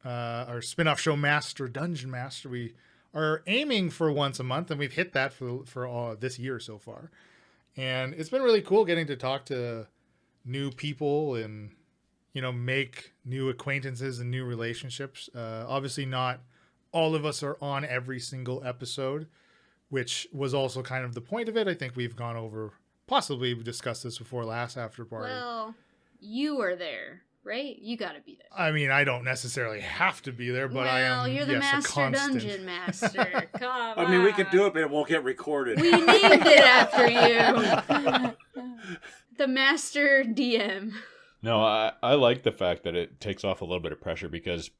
our spin-off show, Dungeon Master. We are aiming for once a month, and we've hit that for all this year so far. And it's been really cool getting to talk to new people and, you know, make new acquaintances and new relationships. Obviously, not all of us are on every single episode, which was also kind of the point of it. I think we've gone over, possibly discussed this before last after party. Well, you were there, right? You gotta be there. I mean, I don't necessarily have to be there, but I am. Well, you're the yes, master a constant. dungeon master. Come on. I mean, we could do it, but it won't get recorded. We named it after you. The master DM. No, I like the fact that it takes off a little bit of pressure because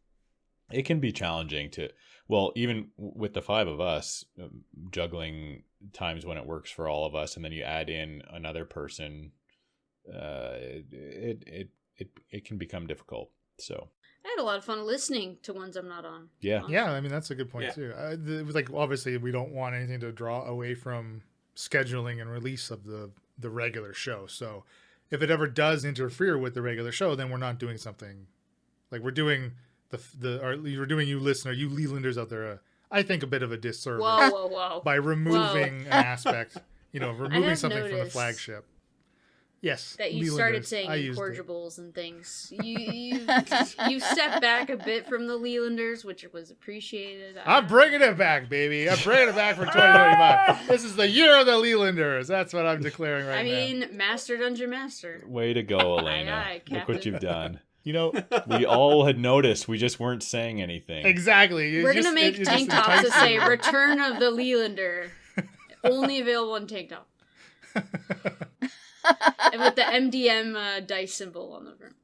it can be challenging to, well, even with the 5 of us, juggling times when it works for all of us, and then you add in another person, it can become difficult. So I had a lot of fun listening to ones I'm not on. yeah, Yeah, I mean, that's a good point, too. It was like, obviously, we don't want anything to draw away from scheduling and release of the regular show. So if it ever does interfere with the regular show, then we're not doing something like we're doing you're doing, you listener, you Lelanders out there, I think a bit of a disservice Whoa. by removing an aspect, you know, removing something from the noticed flagship. Yes. That you Lelanders. started saying I used it. incorrigibles and things. You've stepped back a bit from the Lelanders, which was appreciated. I'm bringing it back, baby. I'm bringing it back for 2025. This is the year of the Lelanders. That's what I'm declaring right now. I mean, Master Dungeon Master. way to go, Elena. Aye, aye, Look what Captain. you've done. You know, We all had noticed. We just weren't saying anything. exactly. We're gonna make tank tops that say "Return of the Leelander," only available on tank top, and with the MDM dice symbol on the front.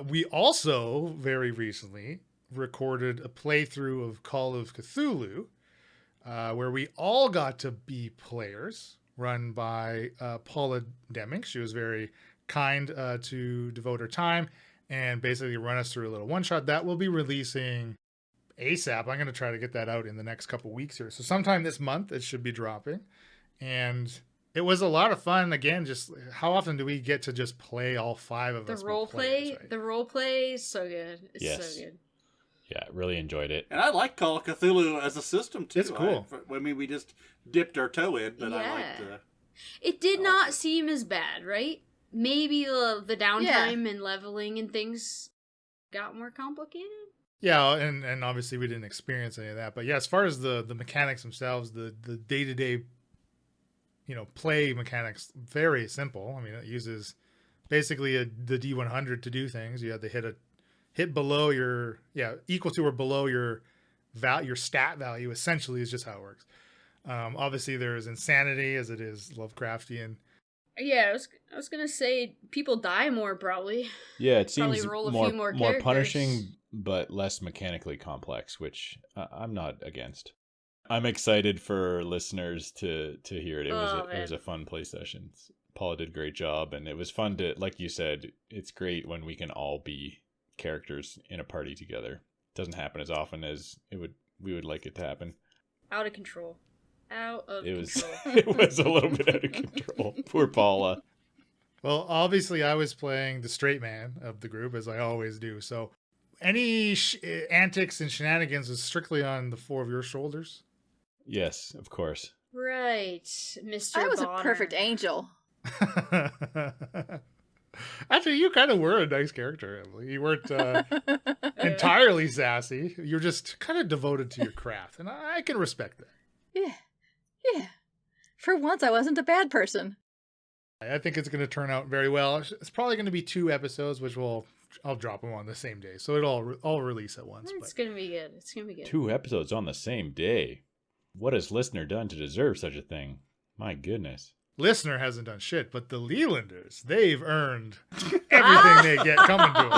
We also very recently recorded a playthrough of Call of Cthulhu, where we all got to be players, run by Paula Deming. She was very kind to devote her time and basically run us through a little one-shot. That will be releasing ASAP. I'm going to try to get that out in the next couple weeks here. So sometime this month, it should be dropping. And it was a lot of fun. Again, just how often do we get to just play all 5 of us? The role play, the role play is so good. It's Yes. so good. Yeah, really enjoyed it. And I like Call of Cthulhu as a system, too. It's cool. I mean, we just dipped our toe in, but I Yeah. liked It did not seem as bad, right? Maybe the downtime and leveling and things got more complicated. Yeah, and obviously we didn't experience any of that. But yeah, as far as the mechanics themselves, the day-to-day, you know, play mechanics, very simple. I mean, it uses basically the D100 to do things. You have to hit below your, equal to or below your stat value, essentially, is just how it works. Obviously, there is insanity, as it is Lovecraftian. Yeah, I was gonna say people die more probably. Yeah, it Probably seems roll a more few more characters. punishing, but less mechanically complex, which I'm not against. I'm excited for listeners to hear it. It was a fun play session. Paula did a great job, and it was fun to, like you said, it's great when we can all be characters in a party together. It doesn't happen as often as we would like it to happen. Out of control. Out of It was control. it was a little bit out of control. Poor Paula. Well, obviously, I was playing the straight man of the group, as I always do. So any antics and shenanigans is strictly on the 4 of your shoulders. Yes, of course. Right, Mr. I was Bonner. a perfect angel. Actually, you kind of were a nice character, Emily. You weren't entirely sassy. You're just kind of devoted to your craft, and I can respect that. Yeah. For once, I wasn't a bad person. I think it's going to turn out very well. It's probably going to be 2 episodes, which I'll drop them on the same day, so it'll all release at once. It's gonna be good. It's gonna be good. 2 episodes on the same day. What has listener done to deserve such a thing? My goodness. Listener hasn't done shit, but the Lelanders, they've earned everything they get coming to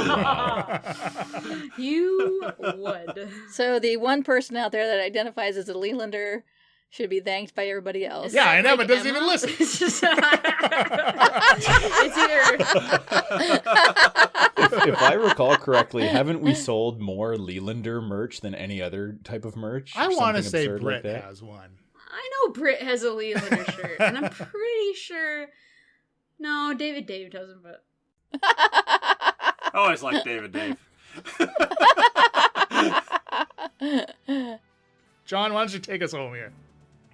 them. You would. So the one person out there that identifies as a Leelander should be thanked by everybody else. Yeah, I know, Like but doesn't Emma? even listen. It's just- it's either If I recall correctly, haven't we sold more Leelander merch than any other type of merch? I want to Something say absurd Brett like that? has one. I know Britt has a Leelander shirt, and I'm pretty sure. No, Dave doesn't, but. I always like Dave. John, why don't you take us home here?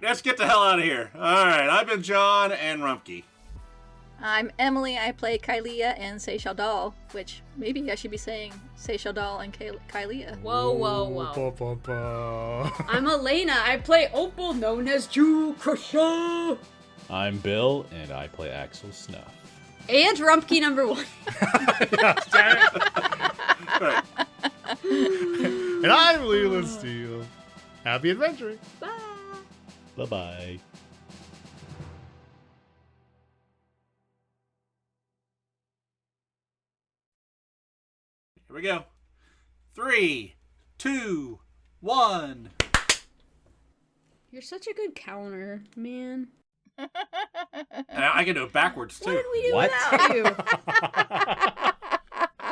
Let's get the hell out of here. All right, I've been John and Rumpke. I'm Emily. I play Kylea and Seychelles, which maybe I should be saying Seychelles and Kylea. Whoa. Po, po, po. I'm Elena. I play Opal, known as Jew Crusher. I'm Bill, and I play Axel Snuff. And Rumpke number 1. Yeah, damn it. Right. And I'm Leland Steele. Happy adventuring. Bye. Bye-bye. Here we go. 3, 2, 1. You're such a good counter, man. And I can do it backwards, too. What did we do What? without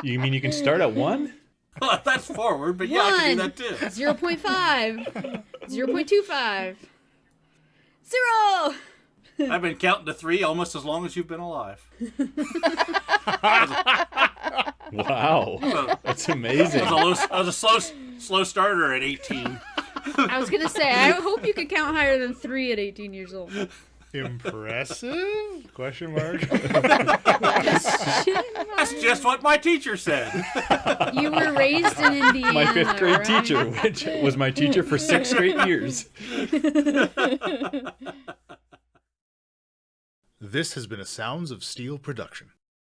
you? You mean you can start at 1? Well, that's forward, but yeah, I can do that, too. 0.5. 0.25. 0. I've been counting to 3 almost as long as you've been alive. Wow. That's amazing. I was a slow starter at 18. I was gonna say, I hope you could count higher than 3 at 18 years old. Impressive? Question mark. That's just what my teacher said. You were raised in Indiana. My 5th grade right? teacher, which was my teacher for 6 straight years. This has been a Sounds of Steel production.